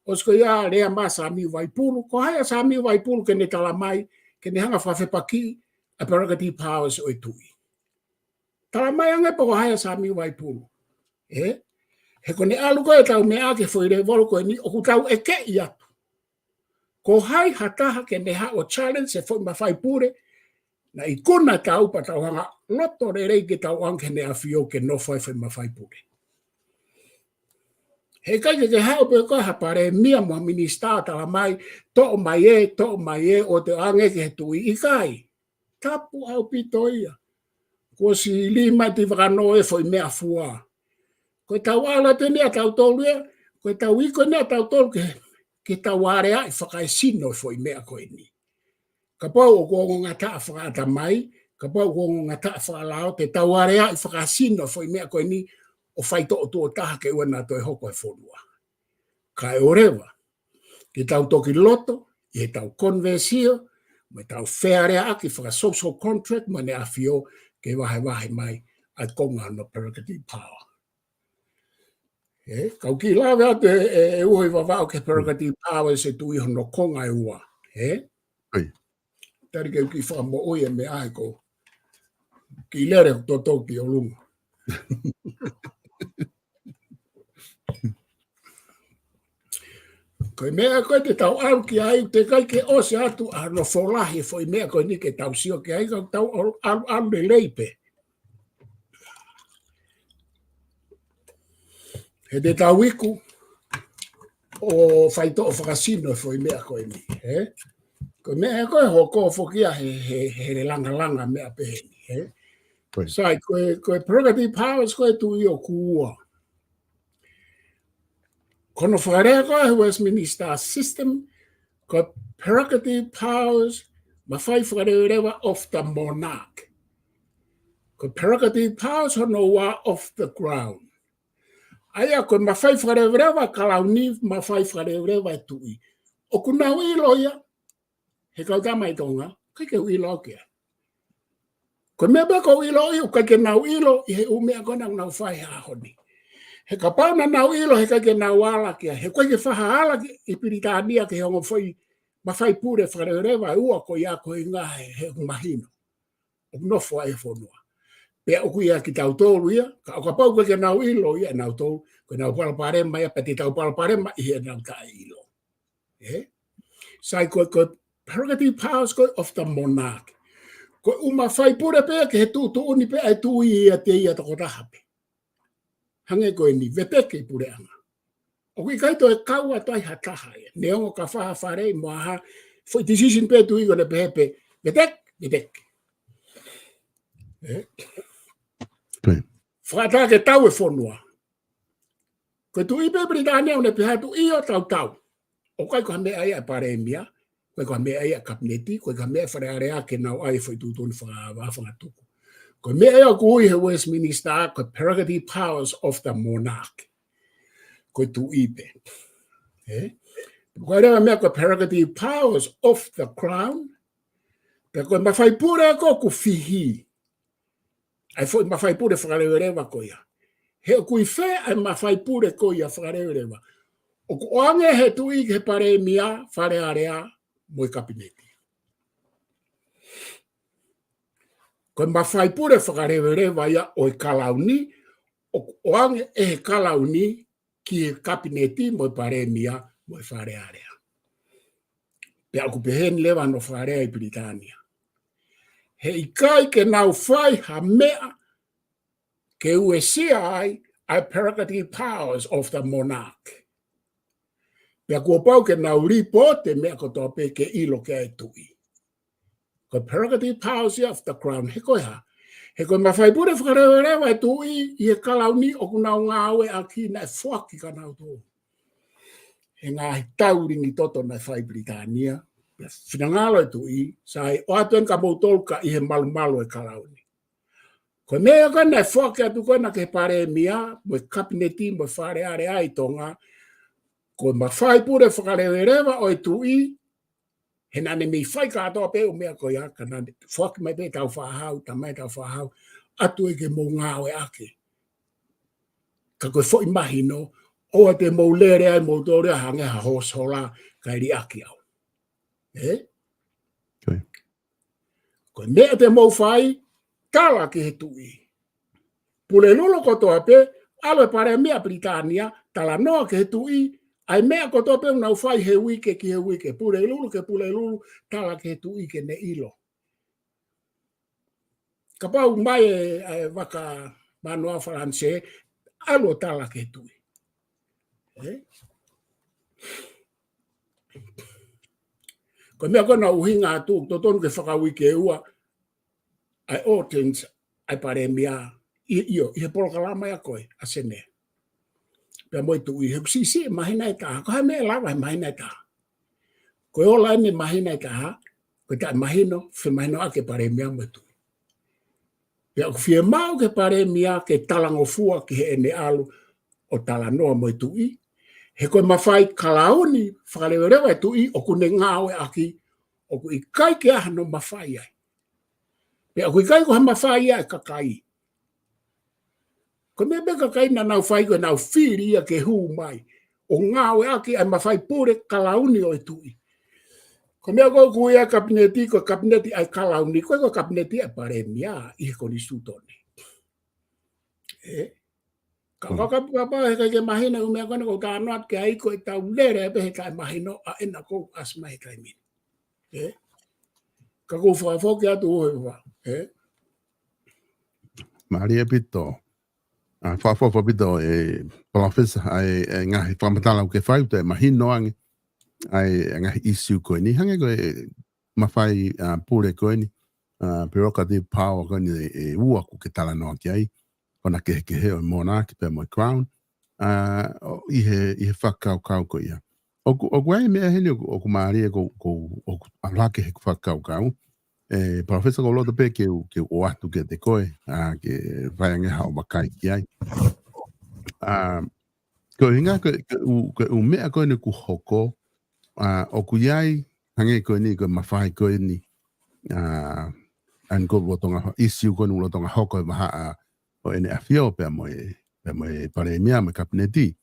Osko ia rea ma sa mi vai pulu, ko hai sa mi vai pulu ke ne tala mai, ke ne hanga whawhi paki, a prerogative powers o tui. Tala mai anga po hai sa mi vai pulu. He kone alu koe tau me ake foi re volo koe ni, oku tau e ke ia. Ko hai hataha ke ne ha o challenge se foi mawhai pure, na i kona tau pa tau hanga loto re rei ke tau anke ne a fio ke no foi mawhai pure. He kai ke hao pe koe hapare mia mua minista tala mai, to mai e o te ange ke tui i kai. Tapu au pito ia. Ko si lima ti whakano e foi mea fua. Koe tau ala te nea tau tolu ea, koe tau iko nea tau tolu ke tau area i whakai sino foi mea koe ni. Ka pau o kongo ngata whakata mai, ka pau kongo ngata whakalao te tau area i whakai sino foi mea koe ni, o whaito o tō taha ke ua nā toi hoko e whonua. Ka e orewa, ke tau toki loto, i he tau konversio, me tau whēarea aki whaka social contract, ma ne a whio ke wahe mai ai konga no prerogative power. Kau ki lawe atu e uhi wawao ke prerogative power se tui hono konga e ua. Tari ke uki whamo oi e me ai ko ki lere to toki o lunga. Koe mea koe te tau au ki ai, te kai ke ose atu a no wholahi foi mea koe ni ke tau sio ki ai, kau tau au le leipe. He te tau iku o whaito o whakasino foi mea koe ni. Koe mea koe hoko whokia he langa mea peheni. Sai, koe prerogative powers koe tu i o kuua. Kono whakarea koe Westminster system, koe prerogative powers ma whai whakarewa of the monarch. Koe prerogative powers hono wa of the crown. Aia koe ma whai whakarewa kalau ni ma whai whakarewa tui. O kunau ilo ia, he kau tamai tonga, kai ke ilo kia. Koe mea beko ilo iu, kai ke nau ilo, i he umea kona nau whai hahoni. He ka pauna nau ilo, he kai ke nau ala kia, he koe ke whaha ala ki i Piritania ke hongo whai, ma whai pure whakarewa ua ko ia ko i ngā he mahino. O nofo ai whonua. Pea oku ia ki tau tōru ia, ka pau koe ke nau ilo ia nau tōru, koe nau palaparema ia, peti tau palaparema i he nau tae ilo. Sai koe prerogative powers koe of the monarch. Koe uma whai pure pea ke he tūtu uni pea e tūi ia te ia toko tahape. Hange koe ni veteke pure anga. O kui kaito e kaua tai hataha ia. Neongo ka whaha wharei moaha. Foi decision pe tu igo ne pepe. Vetek. Whakata ke tau e whonua. Koe tu ipe Britania ne peha tu io tau. O kai koha mea ia paremia. Koe koha mea ia kabineti. Koe koha mea wharearea ke nau ai foi tūtuni whangatuku. Koe mea ia kui he Westminster, koe prerogative powers of the monarch. Koe tu ipe. Koe rewa mea koe prerogative powers of the crown. Pea koe mawhai pure ko ku fihi. Ai foi mawhai pure whakarewerewa ko ia. He o kui whē ai mawhai pure ko ia whakarewerewa. O ku oange he tui he pare mia wharearea moi kabineti. Koe mawhai pure whakarewerewa ia o i kalauni, o ange e he kalauni ki he kabineti moi pare mia moi wharearea. Pea ku pehen lewa no wharea i Britania. He ikai ke nau whai ha mea ke USCI ai prerogative powers of the monarch. Pea kua pau ke nau ripote mea ko tope ke ilo ke ai tui. Ko prerogative powers of the crown he koe ha. He koe mawhai pure whakarewa e tui i he kalauni o kuna o ngā aue a ki na e whaki ka nau tō. He ngā he tauringi toto na whai Britania. Whingalo e tui, sai o atuen ka mautolka i he malu e kalauni. Koe mea ka na e whaki atu koe na ke pare mia, mo e kabineti, mo e whare are ai tonga, koe mawhai pure whakarewa o e tui, he nane mi whai ka atoa pe o mea koe aka, nane whaki mai pe tau whahau, tamai tau whahau, atu e ke mou ngāwe ake. Ka koe whoi mahino, o te mou lere ai mou tōre a hange ha hosola kai ri aki au. Koe mea te mou whai, tala ki he tui. Pule lulu kotoa pe, aloe pare mea Britania, tala noa ki he tui, ai mea kotoa pe unau whai he wike ki he wike. Pule lulu, tala ki he tui ke ne ilo. Ka pau mai e waka manoa Faranse, alo tala ki he tui. Koe mea kona uhinga atu, totonu ke whakawike ua, ai otens, ai pare mea, i he polokalama ya koe, a sene. Pea moi tui, he kusisi e mahina e taha, koe mea lawa e mahina e taha. Koe ola ene mahina e taha, koe tae mahino, whi mahino ake pare mea moi tui. Pea kufie mau ke pare mea ke talangofua ki he ene alu o talanoa moi tui, he koe mawhai kalauni, whakalewerewa e tui, o kune ngāwe aki, o ku i kai ke aha no mawhai ai. Pea ku i kai ko ha mawhai ai kakai. Ko mea beka kai na nau whai koe nau whiri ia ke hū mai. O ngāwe aki ai mawhai pure kalauni o e tui. Ko mea koe kuia kabineti, ko kabineti ai kalauni, koe ko kabineti ai pare mea i he koni sutone. Kapa he kai mahina u mea kone ko ka anuat ke ai ko e tau lere e he kai mahino a ena ko asma he kai mini. Ka ko whakafoke atu ohe wa. Maria pito. Whawhawha pito e PALOFESA ai ngahi whamatala ke whai te mahino angi ai ngahi issue koe ni. Hange koe mawhai pure koe ni. Prerogative power koe ni e ua ku ke tala noa ki ai. Ona ke he o monarchy pe mo crown. I he whakau kau koe ia. O koe mea hene o ku Maria ko alake he whakau kau. PALOFESA ko loto pe ke o atu ke te koe ke whaiange hao makai ki ai. Ko hinga ko mea koe ni ku hoko o ku iai hange koe ni ko mawhai koe ni an ko lotonga issue koe ni lotonga hoko e maha o ene awhio pe mo e pare mea me kabineti.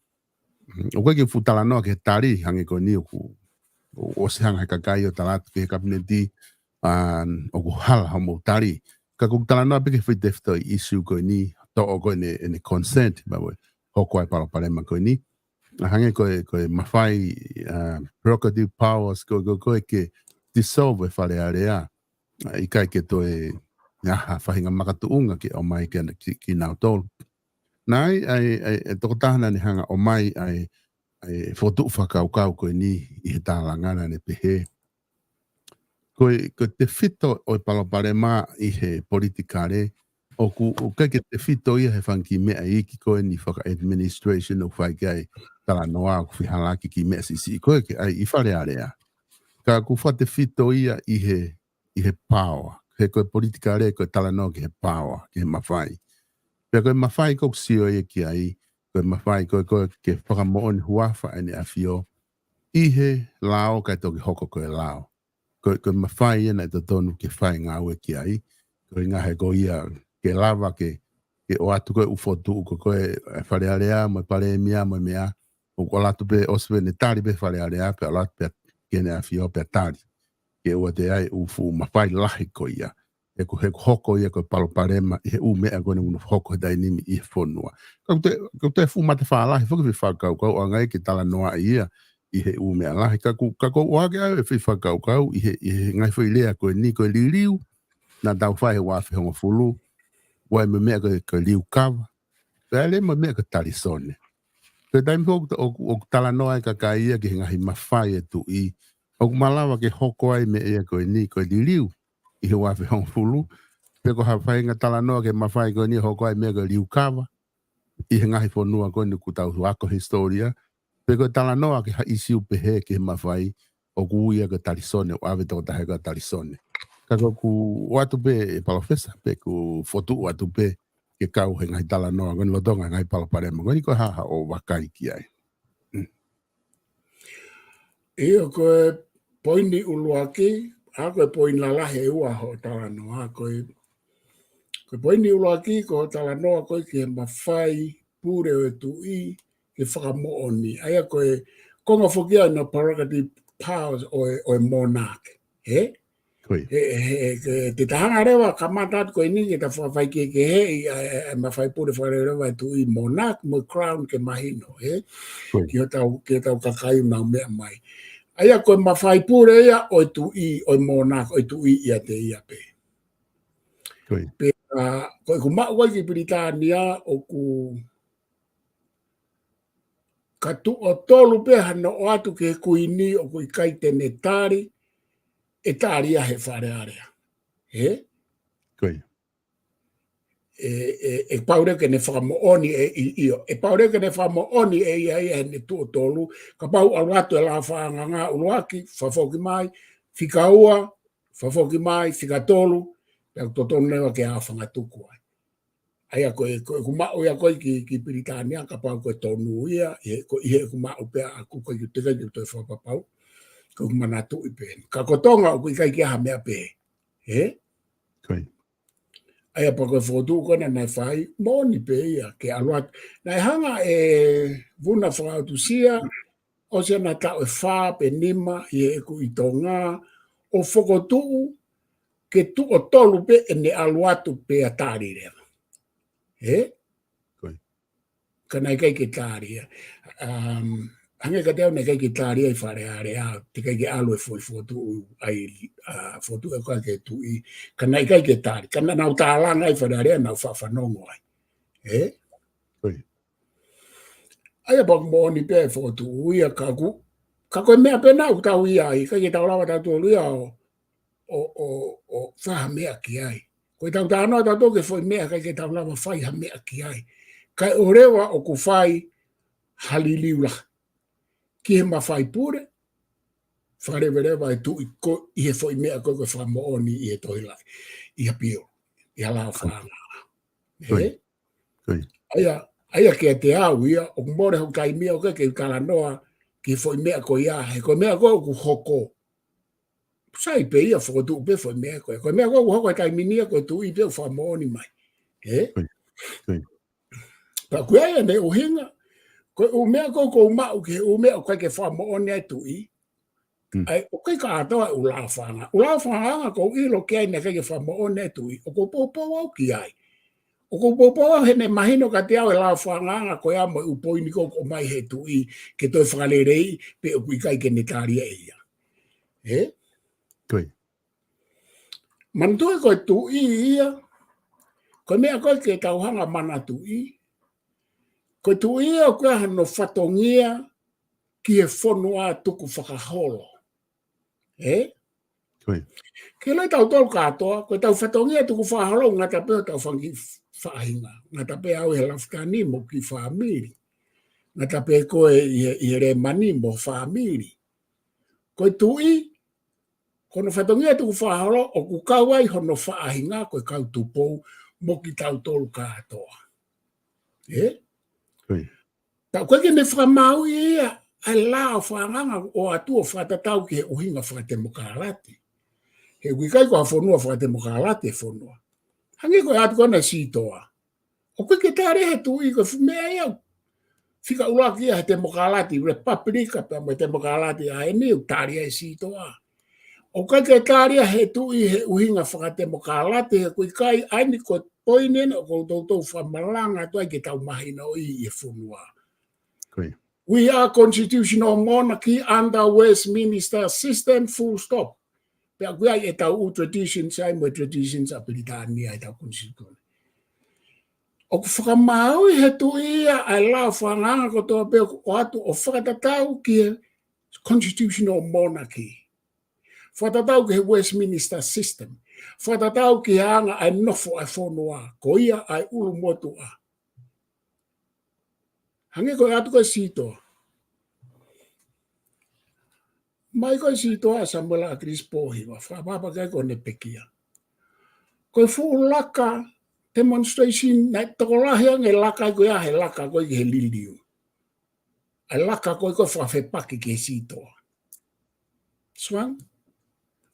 O koe ke futala noa ke tari hange koe ni o se hanga kakai o talatu ke kabineti o ku hala hao mo tari. Ka kutala noa peke whi defto issue koe ni to o koe ne consent ba mo hoko ai palopalema koe ni. Hange koe mawhai prerogative powers koe ke dissolve e whare area. I kai ke toe whahinga makatuunga ki o mai ki nau tolu. Nai ai toko tahana ni hanga o mai ai whotu whakaukau koe ni i he tālangana ne pehe. Koe te whito o palopalema i he politikare o kai ke te whito ia he whanki mea iki koe ni whaka administration o whai kai tala noa o whihalaki ki mea sisi koe ke ai i whare area. Ka ku whate whito ia i he power. He koe politikare koe tala noa ki he power, ki he mawhai. Pea koe mawhai koe sio ia ki ai, koe mawhai koe ke whakamooni huafa ane a whio i he lao kai toki hoko koe lao. Koe mawhai ia nei to tonu ke whai ngā ue ki ai. Koe ngā he koe ia ke lava ke o atu koe ufotu koe whare area, mo pare mea, mo mea. O latu pe oswe ne tari pe whare area, pe alatu pe kene a whio pe tari. Ke ua te ai ufu mawhai lahi koe ia. E ko he hoko ia koe paloparema, i he u mea koe ni unu hoko dai nimi i he whonua. Kau te fu mate whaalahi, whaka whakau kau, o ngai ke tala noa ia. I he u mea lahi, kako wake au e whakau kau, i he ngai whailea koe ni koe liriu, na tau whai he wafi honga fulu, wai me mea koe liu kawa, koe ale me mea koe tarisone. Koe taimi o tala noa e kaka ia ki he ngahi mawhai e tu i, o kumalawa ke hoko ai me ea koe ni koe liriu, i he wafi honga fulu, Peko hawhainga tala noa ke mawhai ko ni hoko ai mega liukawa. I he ngahi whanua ko ni kutau huako historia. Peko tala noa ke haisi upehe ke mawhai o kuuia ka tarisone o ave tō tahe ka tarisone. Kako ku watu pe e palofesa pe ku fotu watu pe ke kau he ngahi tala noa ko ni lotonga ngahi paloparema ko ni ko haha o wakai ki ai. Ia koe poini uluaki, a koe poini lalahe ua ho tala noa, koe poini uluaki ko tala noa koe ki he mawhai pure o tui ke whakamooni. Aia koe konga whukia na prerogative powers o monarch. He? Te tahanga rewa kamata koe ni ke ta whawhai ke he i mawhai pure wharerewa tui monarch mo crown ke mahino. He? Ke tau kakai na mea mai. Aia koe mawhai pure ia o tui o monarch o tui ia te ia pe. Pe koe ku maa koe ki Britania o ku ka tu o tolu pe hana o atu ke kuini o kui kai tene tari e tari a he whare area. He? E paure ke ne whakamooni e io. E paure ke ne whakamooni e ia e ne tu o tolu. Ka pau alwatu e la whaanga ngā uluaki, whawhoki mai, whikaua, whawhoki mai, whikatolu, pia totonu newa ke a whanga tuku ai. Aia koe kumau ia koe ki Britania, ka pau koe tonu ia, ihe kumau pia aku koe ki tika ki toi whapapau, koe kumana tu i pen. Ka kotonga o kui kai ki aha mea pe. He? Aia pa koe whotu kona nai whai, moni pe ia, ke aluat. Nai hanga e vuna whakautusia, o se na tau e wha pe nima, i e ku i tonga, o whokotuu, ke tu o tolu pe e ne aluatu pe a tāri rewa. He? Ka nai kai ke tāri ia. Hange ka teo nei kai ki tāria i whare are a, te kai ki alu e fwoi whotu ai, whotu e kai ke tui, ka nei kai ke tāri, ka nau tālanga i whare are a nau whawhanongo ai. He? Aia pak mooni pe whotu uia ka koe mea pe nau tau ia ai, kai ke tau lawa tatu o lia o whaha mea ki ai. Koe tau tānoa tatu ke whoi mea kai ke tau lawa whaiha mea ki ai. Kai o rewa o ku whai haliliula. Ki he mawhai pure, wharewerewa e tu i he whoi mea koe koe whamooni i he toilai, i ha pio, i ha lao whaanga. He? Aia ke te au ia, o kumore hau kai mea o ke kala noa, ki he whoi mea koe ia, he koe mea koe ku hoko. Sai pe ia whakotu pe whoi mea koe, koe mea koe ku hoko e kai minia koe tu i pe whamooni mai. He? Pa koe aia ne uhinga, koe u mea ko mau ke u mea koe ke whamooni ai tui. Ai o kai ka atoa u la whanga. U la whanga ko ilo ke ai ne kai ke whamooni ai tui. O ko popo au ki ai. O ko popo au he ne mahino ka te au e la whanga koe amo u poini ko mai he tui ke toi whalerei pe o kui kai ke ne tāria e ia. He? Mantua koe tui ia. Koe mea koe ke tauhanga mana tui. Ko tu ia o koe hano whatongia ki e whanua tuku whakaholo. E? Ke lai tau tolu katoa, koe tau whatongia tuku whakaholo ngata peo tau whangi whahinga. Ngata pe au he lafitani mo ki whamiri. Ngata pe koe i re mani mo whamiri. Koe tui, kono whatongia tuku whakaholo o ku kauai hono whahinga koe kau tupou mo ki tau tolu katoa. E? Ta koe ke ne whamau ia, ai lao whanganga o atu o whatatau ki he uhinga whakatemokarate. He wikai ko a whanua whakatemokarate whanua. Hangi koe atu kona sitoa. O koe ke tare he tui ko mea ia. Whika ulaki ia he temokarate, republika pe mo temokarate a e niu tare e sitoa. O koe ke tare he tui he uhinga whakatemokarate he wikai aini ko poinen o ko tautou whamalanga tuai ke tau mahina o i e whanua. We are constitutional monarchy under Westminster system, full stop. Pea kuia e tau u traditions ai mo traditions a Britania e tau constitution. O ku whakamau he tu ia ai la whanganga ko toa peo o atu o whakatatau ki he constitutional monarchy. Whakatatau ki he Westminster system. Whatatau ki hanga ai nofo ai whonua, ko ia ai ulu motua. Hange koe atu koe sitoa. Mai koe sitoa samula a Chris Pohiwa, whapapa kai koe ne pekia. Koe fu laka demonstration na tokolahi nge laka koe ahe laka koe ke liliu. Ai laka koe koe whawhepaki ke sitoa. Swang?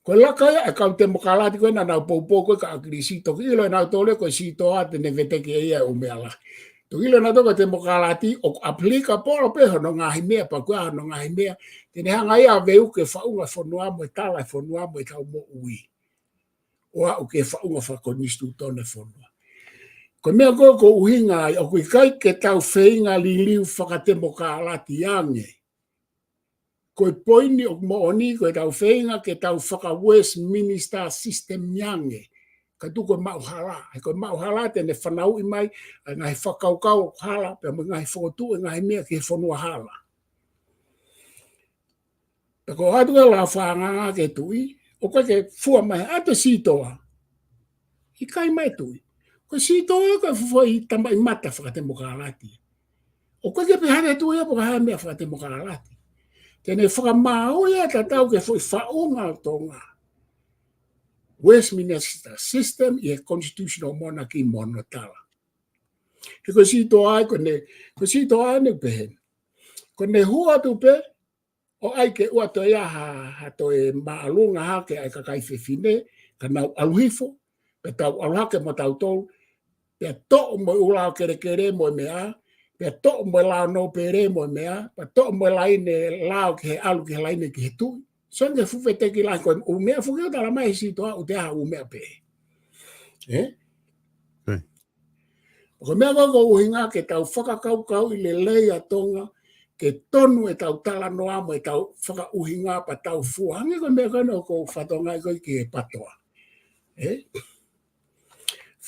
Koe laka ia, kau te mokalati koe na nau poupou koe ka akiri sito. Ki ilo nau tole koe sitoa te ne veteke ia umeala. Tukilo na toko te mokalati o aplika polo peho no ngahi mea pa kua no ngahi mea. Tene hanga ia veu ke whaunga whanua mo e tala whanua mo e tau mo ui. Oa o ke whaunga whakonistu tone whanua. Ko mea ko uhinga ai o kui kai ke tau whainga li liu whakate mokalati ange. Ko poini o mo oni ko tau whainga ke tau whaka Westminster system yange. Ka tu ko mau hala, ko mau hala te ne whanau i mai, ngai whakaukau hala, pe ngai whotu, ngai mea ke whanua hala. Pe ko hatu la whanganga ke tui, o koe ke fua mai, ato sitoa. I kai mai tui. Ko sitoa ko fufoi tamba i mata whakate mokalati. O koe ke pehare tui apo ka mea whakate mokalati. Tene whakamau ia ta tau ke fui whaunga tonga. Westminster system i constitutional monarchy monotala. He ko sito ai ko sito ai ne pehen. Ko ne hua tu pe o ai ke ua to ia ha to e maalunga ha ke ai kakai fefine ka nau aluhifo pe tau aluhake mo tau tolu pe to mo ula kere mo mea pe to mo la no pere mo mea pe to mo la ine la ke alu ke la ine ke tu. Songe fufe teki la ko umea fuke tala mai sito o te ha umea pe. Ko mea ko uhinga ke tau whakakau i le leia tonga ke tonu e tau tala noa mo e tau whaka uhinga pa tau fua. Hange ko mea kono ko whatonga i koe ke patoa.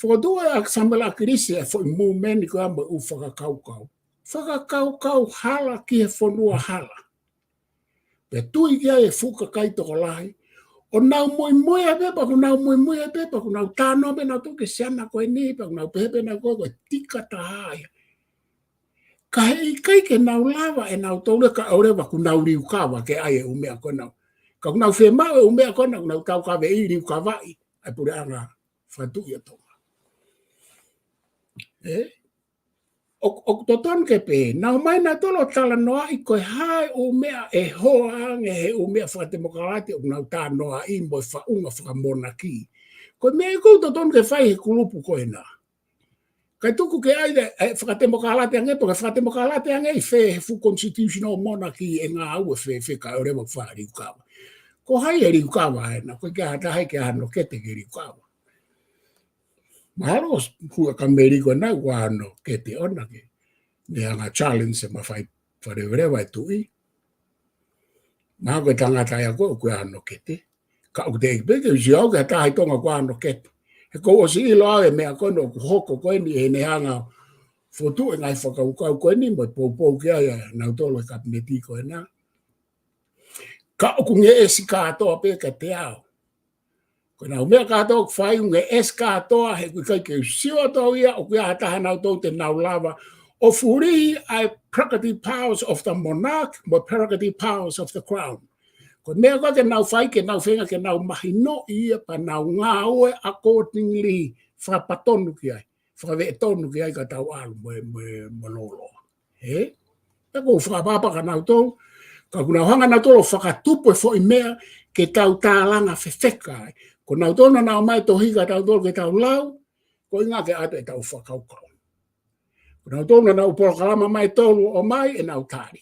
Whakadua a samala kirisi e fo i mumeni ko amba u whakakau. Whakakau hala ki he whanua hala. Pe tui kia e fuka kai toko lahi. O nau moi a pepa, ko nau moi a pepa, ko nau tāno me nau toke siana koe ni, pa ko nau pepe na koe koe tika tahaya. Ka hei kai ke nau lava e nau tole ka aurewa ku nau riu kawa ke ai e umea koe nau. Ka nau whemau e umea koe nau, nau tau kawe i riu kawai, ai pure anga whatu ia tonga. O toton ke pe, nau mai na tolo tala noa i koe hae umea e hoa ange he umea whakatemokalati o nau tā noa i mo whaunga whakamonaki. Koe mea i kou toton ke whai he kulupu koe na. Kai tuku ke aide whakatemokalati ange, poka whakatemokalati ange i whe he fu constitutional monarchy e ngā au e whe ka orewa wha riu kawa. Ko hai e riu kawa e na, koe ke hata hai ke hano kete ke riu kawa. Mahalo hua ka meriko na wano kete ona ke. Ne anga challenge se mawhai wharewerewa e tui. Maha koe tangata ia koe koe ano kete. Ka o te ekpeke usi au ke tahi tonga koe ano kete. He ko osi ilo au e mea koe no hoko koe ni e ne hanga fotu e ngai whakaukau koe ni mo poupou ke aia nau tolo e kabineti koe na. Ka o kunge esi katoa pe ka te ao. Ko nau mea katoa kwhai unge es katoa he kui kai ke usiwa tau ia o kuia hataha nau tau te nau lava o furihi ai prerogative powers of the monarch mo prerogative powers of the crown. Ko mea koe ke nau whai ke nau whenga ke nau mahino ia pa nau ngā oe accordingly whapatonu ki ai. Whakavetonu ki ai ka tau alu mo lolo. He? Tako whakapapa ka nau tau. Ka kuna hanga nau tolo whakatupo e fo i mea ke tau tālanga whewheka ai. Ko nau tona nau mai tohika tau tolo ke tau lau, ko inga ke ato e tau whakaukau. Ko nau tona nau polokalama mai tolu o mai e nau tāri.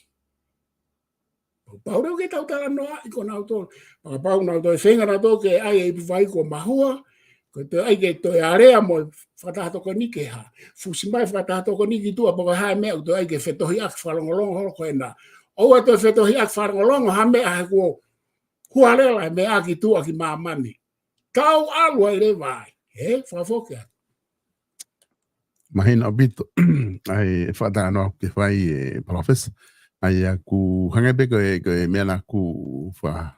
Pau reo ke tau tala noa i ko nau tolo. Paka pau nau toi whenga nau tolo ke ai e ipuwai ko mahua, ko te ai ke toi area mo whatahatoko nike ha. Fusi mai whatahatoko niki tua paka hae mea to ai ke whetohi ak whalongolongo holo koe na. Oua toi whetohi ak whalongolongo ha mea he kuo huarela mea ki tua ki mamani. Kau alua i rewai. Whafokia. Mahina obito. Ai whata no ke whai palofesa. Ai ku hangepe ko mea na ku wha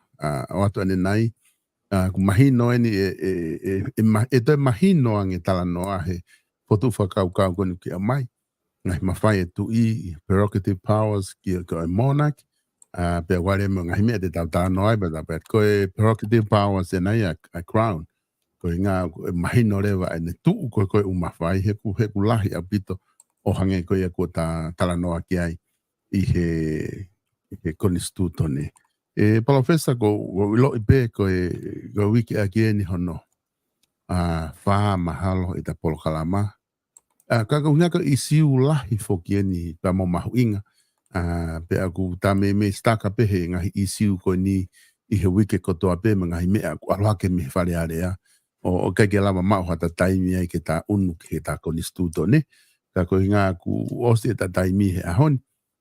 o atu ane nai. ku mahino eni e te mahino ange tala noa he potu whakau konu ki a mai. Ngai mawhai e tu I prerogative powers ki a monarch. Pe wale mo ngai mea te tau tala noa ba pe koe prerogative powers e nei a crown. Koe ngā mahino rewa e ne tuu koe umawhai heku lahi a pito o hange koe a kua tala noa ki ai I he konstituto ne. Palofesa ko ilo I pe ko wiki aki ni hono wha mahalo I ta polo kalama. Kaka unaka I siu lahi foki ni pa mo mahu inga. Pe aku ta me staka pe he ngahi I siu ko ni I he wiki kotoa pe ngahi mea ku aroake me whare area. O kai ke lama mau hata taimi ai ke ta unu ke ta konstituto ne. Kako inga ku osi ta taimi he ahon.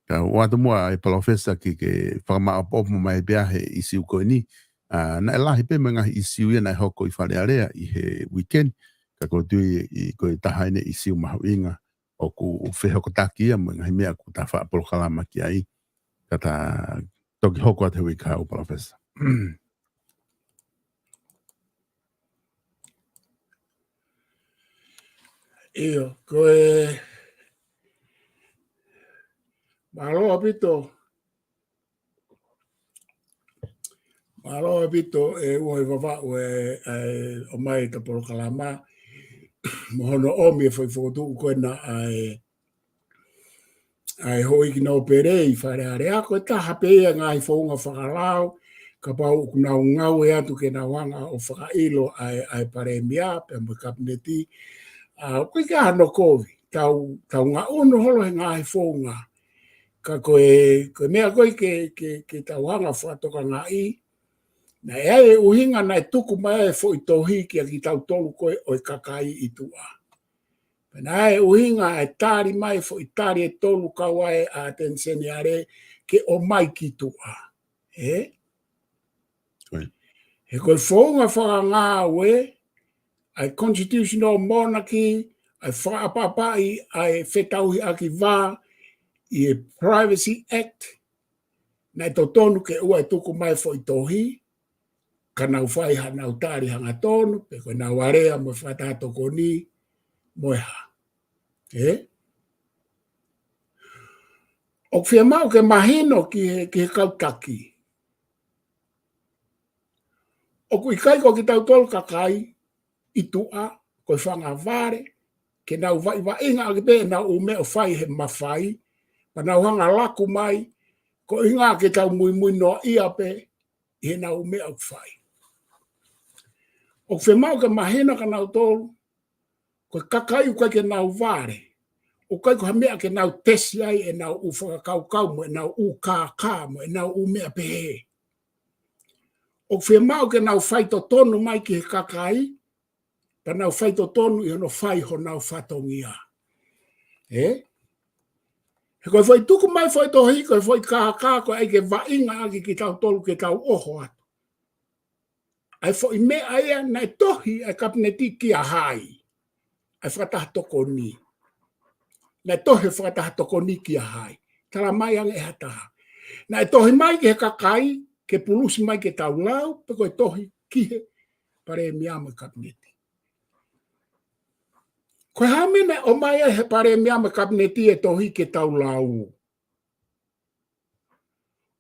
Ka watu mua palofesa ki ke whakama apopo mai bea he isiu koe ni. Na e lahi pe mga isiu ia na hoko I whare area I he weekend. Ka ko tui I koe tahaine isiu mahu inga. O ku whehoko taki ia mga mea ku ta wha apolo kalama ki ai. Ka ta toki hoko ate hui ka o palofesa. Iyo, koe Malo apito e ua wawau o mai ta polo kalama. Mohono omi e whaifotu koe na ai hoi ki nau perei whare area koe taha pea ngai whaunga whakarau. Ka pau kunau ngau e atu ke na wanga o whakailo ai pare mia pe mo kabineti. Koe ka hano kovi. Tau ngā ono holo he ngai whaunga. Ka koe mea koe ke tau hanga whatoka ngai. Na e uhinga na tuku mai e fo I tohi ki a ki tau tolu koe o I kakai I tua. Na e uhinga e tari mai fo I tari e tolu kawai a tenseni are ke o mai ki tua. He koe whaunga whaka ngā we, ai constitutional monarchy, ai whaapapai, ai whetauhi aki wā, I e Privacy Act, na e tonu ke ua e tuku mai fo I tohi, ka nau whai ha nau tari hanga tonu, pe koe nau area mo whatato ko ni, moeha. O whia mau ke mahino ki he kautaki. O kui kai ko ki tau tolu kakai, I tua, koe whanga vare, ke nau vai inga ake pe nau ume o whai he mawhai, pa nau hanga laku mai, ko inga ke tau mui noa ia pe, he nau ume o whai. O whi mau ke mahina ka nau tolu, ko kakai ukai ke nau vare, o kai ko hamea ke nau tesi ai e nau u whakakau mo, e nau u kā mo, e nau ume a pehe. O whi mau ke nau whaito tonu mai ki he kakai, pa nau whaito tonu I hono whai ho nau whatongia. He koe whai tuku mai whai tohi, koe whai kā koe ai ke wainga aki ki tau tolu ke tau oho atu. Ai whai mea ia na e tohi ai kabineti ki a hai. Ai whakataha toko ni. Na e tohi whakataha toko ni ki a hai. Tala mai ang e hataha. Na e tohi mai ki he kakai, ke pulusi mai ke tau lau, pe koe tohi ki he pare miama kabineti. Koe hamene o mai he pare miama kabineti e tohi ke tau lau.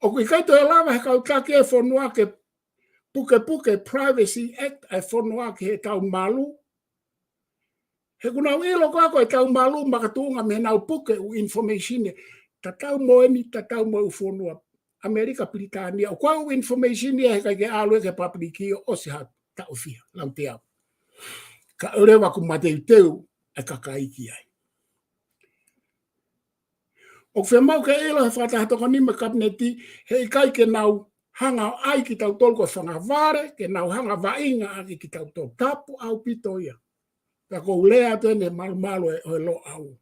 O kui kaito e lava he kautaki e whanua ke puke Privacy Act e whanua ke he tau malu. He kunau ilo kako e tau malu makatunga me nau puke u information e. Tatau moeni, tatau mo u whanua. Amerika Britania. O kwa u information e he kai ke alu e ke papiriki o si hatu. Tau fia, lau te au. Ka urewa ku mateu teu e kakaiki ai. O whi mau ke ilo he whatahatoka ni me kabineti he kai ke nau hanga ai ki tau tolu ko whanga vare, ke nau hanga vainga aki ki tau tolu tapu au pito ia. Ka kou lea tene malu e lo au.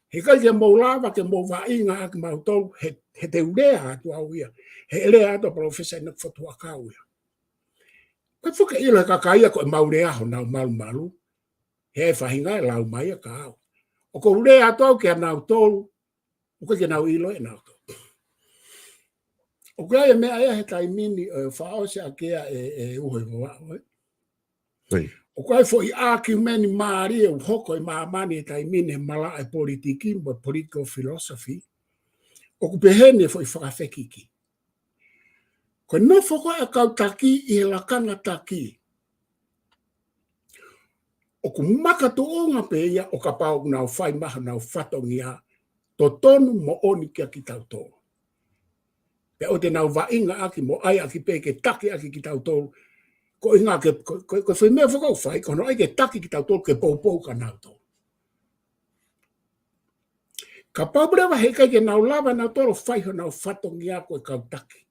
He kai ke mou lava ke mou vainga aki mau tolu he te ulea atu au ia. He lea atu palofesa ina whatua kau ia. Ka whuke ilo he kakaia ko e mau lea ho nau malu. He whahinga e lau mai a ka au. O kou lea atu au ke nau tolu, o ke nau ilo e nau tolu. O kaya me aia he taimini whao se akea uhe wawao. O kai fo I aki meni maari e hoko I maamani e taimini mala e politiki mo political philosophy. O kupehene fo I whakawhekiki. Ko no foko e kau taki I he lakanga taki. O ku maka tu onga pe ia o ka pau nau whai maha nau whatongia to tonu mo oni kia ki tau tō. Pe o te nau wainga aki mo ai aki pe ke taki aki ki tau tō. Ko inga ke ko whi mea whakau whai, ko no ai ke taki ki tau tō ke pou ka nau tō. Ka paubrewa he kai ke nau lava nau tōro whai ho nau whatongia ko e kau taki.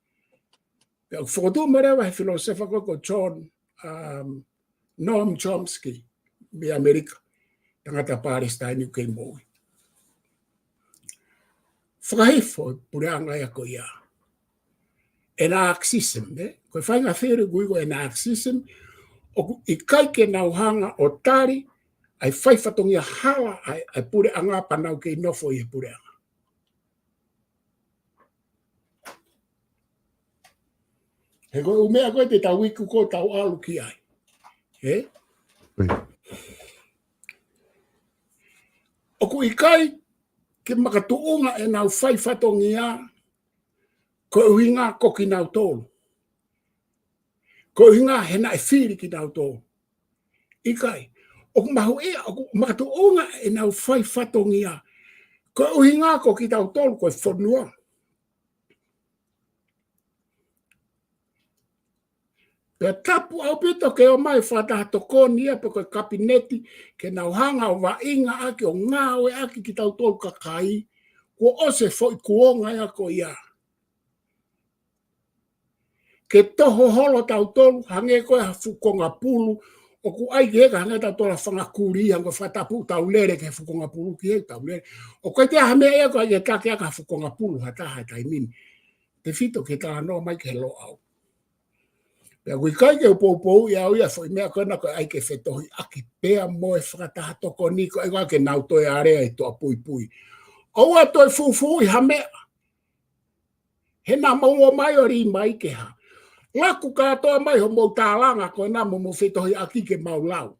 Pe o whakatu merewa he filosofa ko John Noam Chomsky. Me Amerika, tangata Palestine kei moi. Whakahifo, pureanga ia ko ia. Anarchism, ko whainga where guigo anarchism, o I kai ke nauhanga o tari, ai whaifatongia hala ai pureanga panau kei nofo I pureanga. He koe umea koe te tau wiku ko tau alu ki ai. He? O ku ikai ke makatuunga e nau whai whatongia ko uhinga ko ki nau tōlu. Ko uhinga he na e whiri ki nau tōlu. Ikai, o ku mahu ea, o ku makatuunga e nau whai whatongia ko uhinga ko ki nau tōlu ko e whanua. Pea tapu au pito ke o mai whataha toko nia pe koe kapineti ke nau hanga o wainga aki o ngāwe aki ki tau tolu kakai ko ose foi kuonga ia ko ia. Ke toho holo tau tolu hange koe hafukonga pulu o ku ai ke heka hange tau tola whangakuri hango whatapu tau lere ke hafukonga pulu ki hei tau lere. O koe te hamea ia koe ke take aka hafukonga pulu hataha taimini. Te fito ke taha noa mai ke lo au. Pea kui kai ke upou ia uia foi mea kona koe ai ke whetohi aki pea moe whakataha toko niko e koe ke nau toi area I toa pui pui. Oua toi fufu I hamea. He nā maua mai ori mai ke ha. Laku katoa mai ho mou tālanga koe nā mo whetohi aki ke mau lau.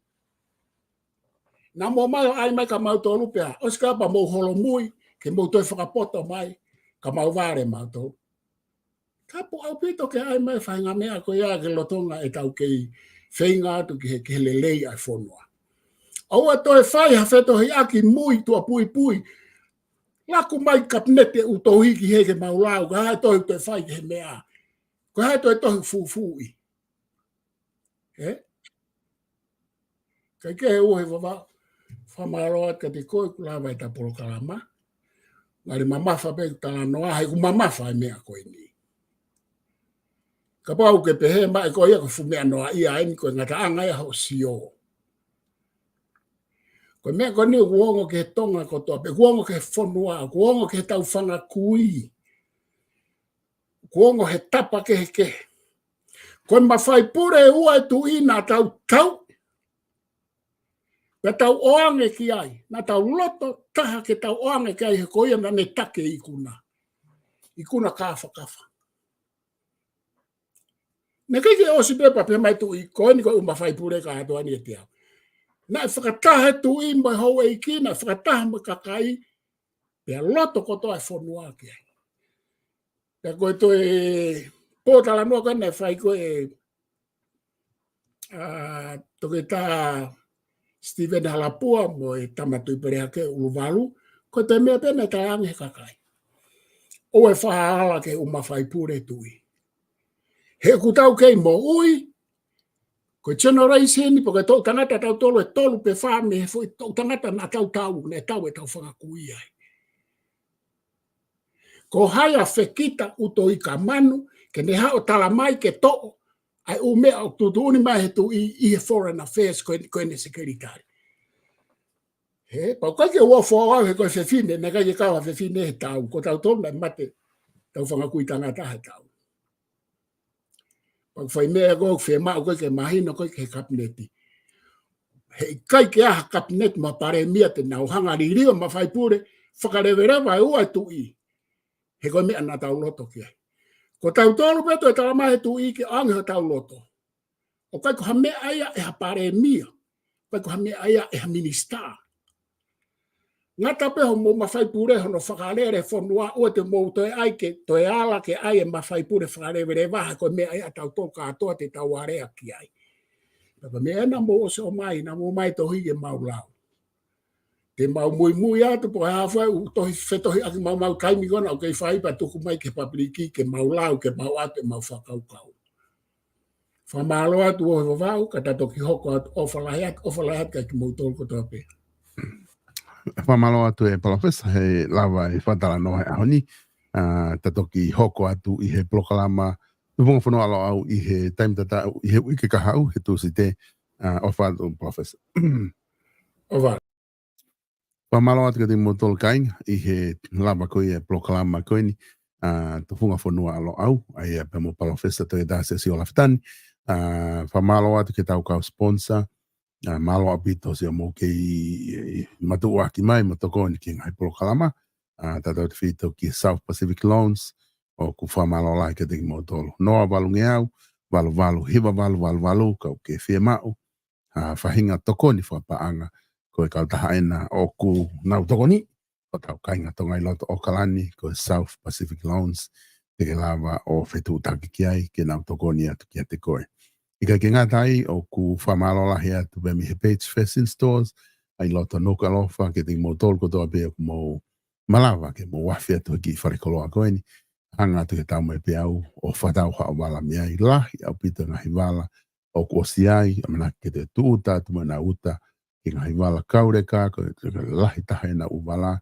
Nā mo mai o ai mai ka mau tolu pea. Oskapa mou holo mui ke mou toi whakapoto mai ka mau vare mau tolu. Kapu au pito ke ai mai whainga mea ko ia ke lotonga e tau kei whainga atu ki he lelei ai whonua. Aua toi whai ha whetohi aki mui tua pui pui. Laku mai kapnete utohi ki he ke maulau, ka hai toi whai ke he mea. Ka hai toi tohi fufui. Kai ke he uhe wawa, whamaroa ka te koe kulawa I ta porokalama. Ngari mamafa pe tala noa, hai ku mamafa e mea koe ni. Ka pau ke pehe mai ko ia ko fumea noa ia ai ko ngata anga ia ho sio. Ko me ko ni uongo ke tonga ko to pe uongo ke fonua, uongo ke tau whanga kui. Uongo he tapa ke ke. Ko ma fai pure ua tu ina tau tau. Pe tau oange ki ai, na tau loto taha ke tau oange ki ai he ko ia na ne take ikuna. Ikuna kafa kafa. Ne kei o si pepa pe mai tu I koe ni ko uma whai pure ka ato ani e te au. Na whakataha tu I mai hou e ki, na whakataha mai kakai, pe loto koto ai whonua ki ai. Pe koe to e pōtala noa koe nei whai koe toke tā Stephen Halapua mo e tamatu I perea ke uluwalu, koe te mea pena ta ange kakai. O e whahala ke uma whai pure tu I. He kutau kei mo ui, ko generation ni porque tau tangata tau tolu e tolu pe whame, he foi tau tangata na tau tau, ne tau e tau whakakui ai. Ko haia whekita uto I ka manu, ke ne hao tala mai ke toko, ai umea o tutuni mai he tu I foreign affairs koe ne sekeritari. He, pau kai ke ua whaau he koe whewhine, ne kai ke kawa whewhine he tau, ko tau tolu na mate, tau whakakui tangata he tau. Pag fai mea go fe ma ko ke mahino ko ke kapneti he kai ke a kapnet ma pare mia te na hanga ri rio ma fai pure whakarewera vai ua tu I he ko me ana tau loto ke Ko tau tolu peto e tala mahe tu i ke ange ha tau loto. O kai ko ha mea aia e ha pare mia. Kai ko ha mea aia e ha minister. Ngata pe ho mo mawhai pure hono whakarere whanua o te mou toi ai ke toi ala ke ai e mawhai pure whakarere waha ko mea aia tau tō katoa te tau area ki ai. Papa mea na mo o se o mai, na mo mai tohi e mau lau. Te mau mui atu po hawhai u tohi whetohi aki mau taimi kona o kei whaipa tuku mai ke papiriki ke mau lau ke mau atu e mau whakaukau. Whamalo atu o hewa wau ka tatoki hoko atu o whalahi atu ki mau tolu kotoa pe. Whamalo atu e Palofesa he lawa e whatara noa e ahoni. Tatoki hoko atu i he plokalama tufunga fonua alo au i he taimtata i he uike kahau he tūsi te o whātu Palofesa. Ova. Whamalo atu ka te motol kainga i he lawa koe e plokalama koe ni tufunga fonua alo au ai e pemo Palofesa to e da SIOSIUA LAFITANI. Whamalo atu ke tau kau sponsor malo apito se mo ke matu aki mai matoko ni ki ngai plokalama tata te fito ki South Pacific Loans o ku whamalo lai ke te motolo noa walu ngeau walu hiva walu kau ke fie mau whahinga toko ni whapaanga ko e kau tahaena o ku nau toko ni o tau kainga tonga i loto o kalani ko South Pacific Loans te ke lava o whetu taki ki ai ke nau toko ni atu ki ate koe. Ika ke ngatai o ku whamalola hea tu be mi he page fashion stores ai loto noka lofa ke te motol kotoa pe ku mo malawa ke mo wafia tu ki wharekoloa koe ni hanga tu ke tau mai pe au o whatau hao wala mi ai lahi au pita ngahi wala o ku osi ai amana ke te tuuta tu mana uta ke ngahi wala kaureka ko ke lahi tahe na u wala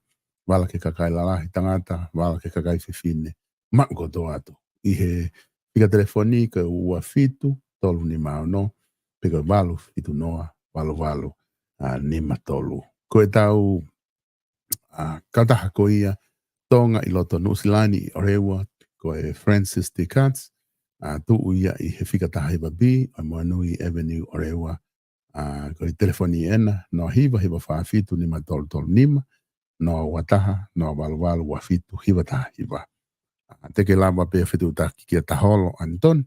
ke kakai lahi tangata wala ke kakai fifine mak kotoa atu i he ika telefoni ke ua fitu tolu ni mau no, pega walu fitu noa, walu, ni matolu. Ko e tau kataha ko ia, tonga i loto Nusilani o rewa, ko e Francis T. Katz, tu ia i he whikataha hiba B, o Moanui Avenue o rewa, ko i telefoni ena, no hiba whaafitu ni matolu nima, no wataha, no walu, wafitu hiba taha hiba. Teke lama pe fitu taki kia taholo Anton,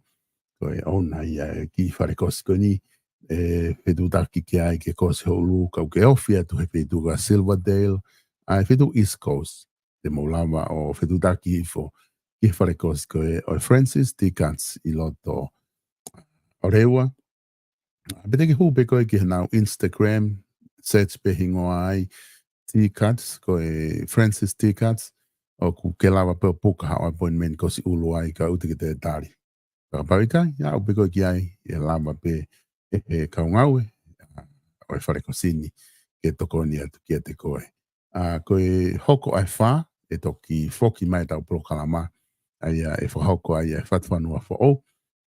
koe ona ia ki wharekosi koe ni whetu taki ki ai ke kosi holu kau ke ofia tu he whetu ka Silverdale ai whetu East Coast te maulawa o whetu taki ifo ki wharekosi koe o Francis T. Katz i loto o rewa pete ki hupe koe ki hanau Instagram search pe hingo ai T. Katz koe Francis T. Katz o ku ke lawa pe puka hao appointment kosi ulu ai ka uti ki te tari Parika, ya o peko ki ai e lama pe e kaungaue o e wharekosini ke toko ni atu ki te koe. Koe hoko ai wha e toki foki mai tau prokalama ai e whahoko ai e whatwhanua fo o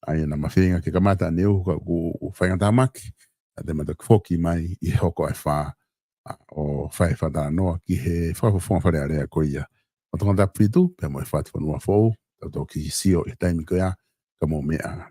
ai na mawhiringa ke kamata ne uhuka ku whaingata maki a te mata foki mai i hoko ai wha o whai whatara noa ki he whafafonga whare area koe ia. O tonga ta pritu, pe mo e whatwhanua fo o tau toki sio e taimi koe a ka mo mea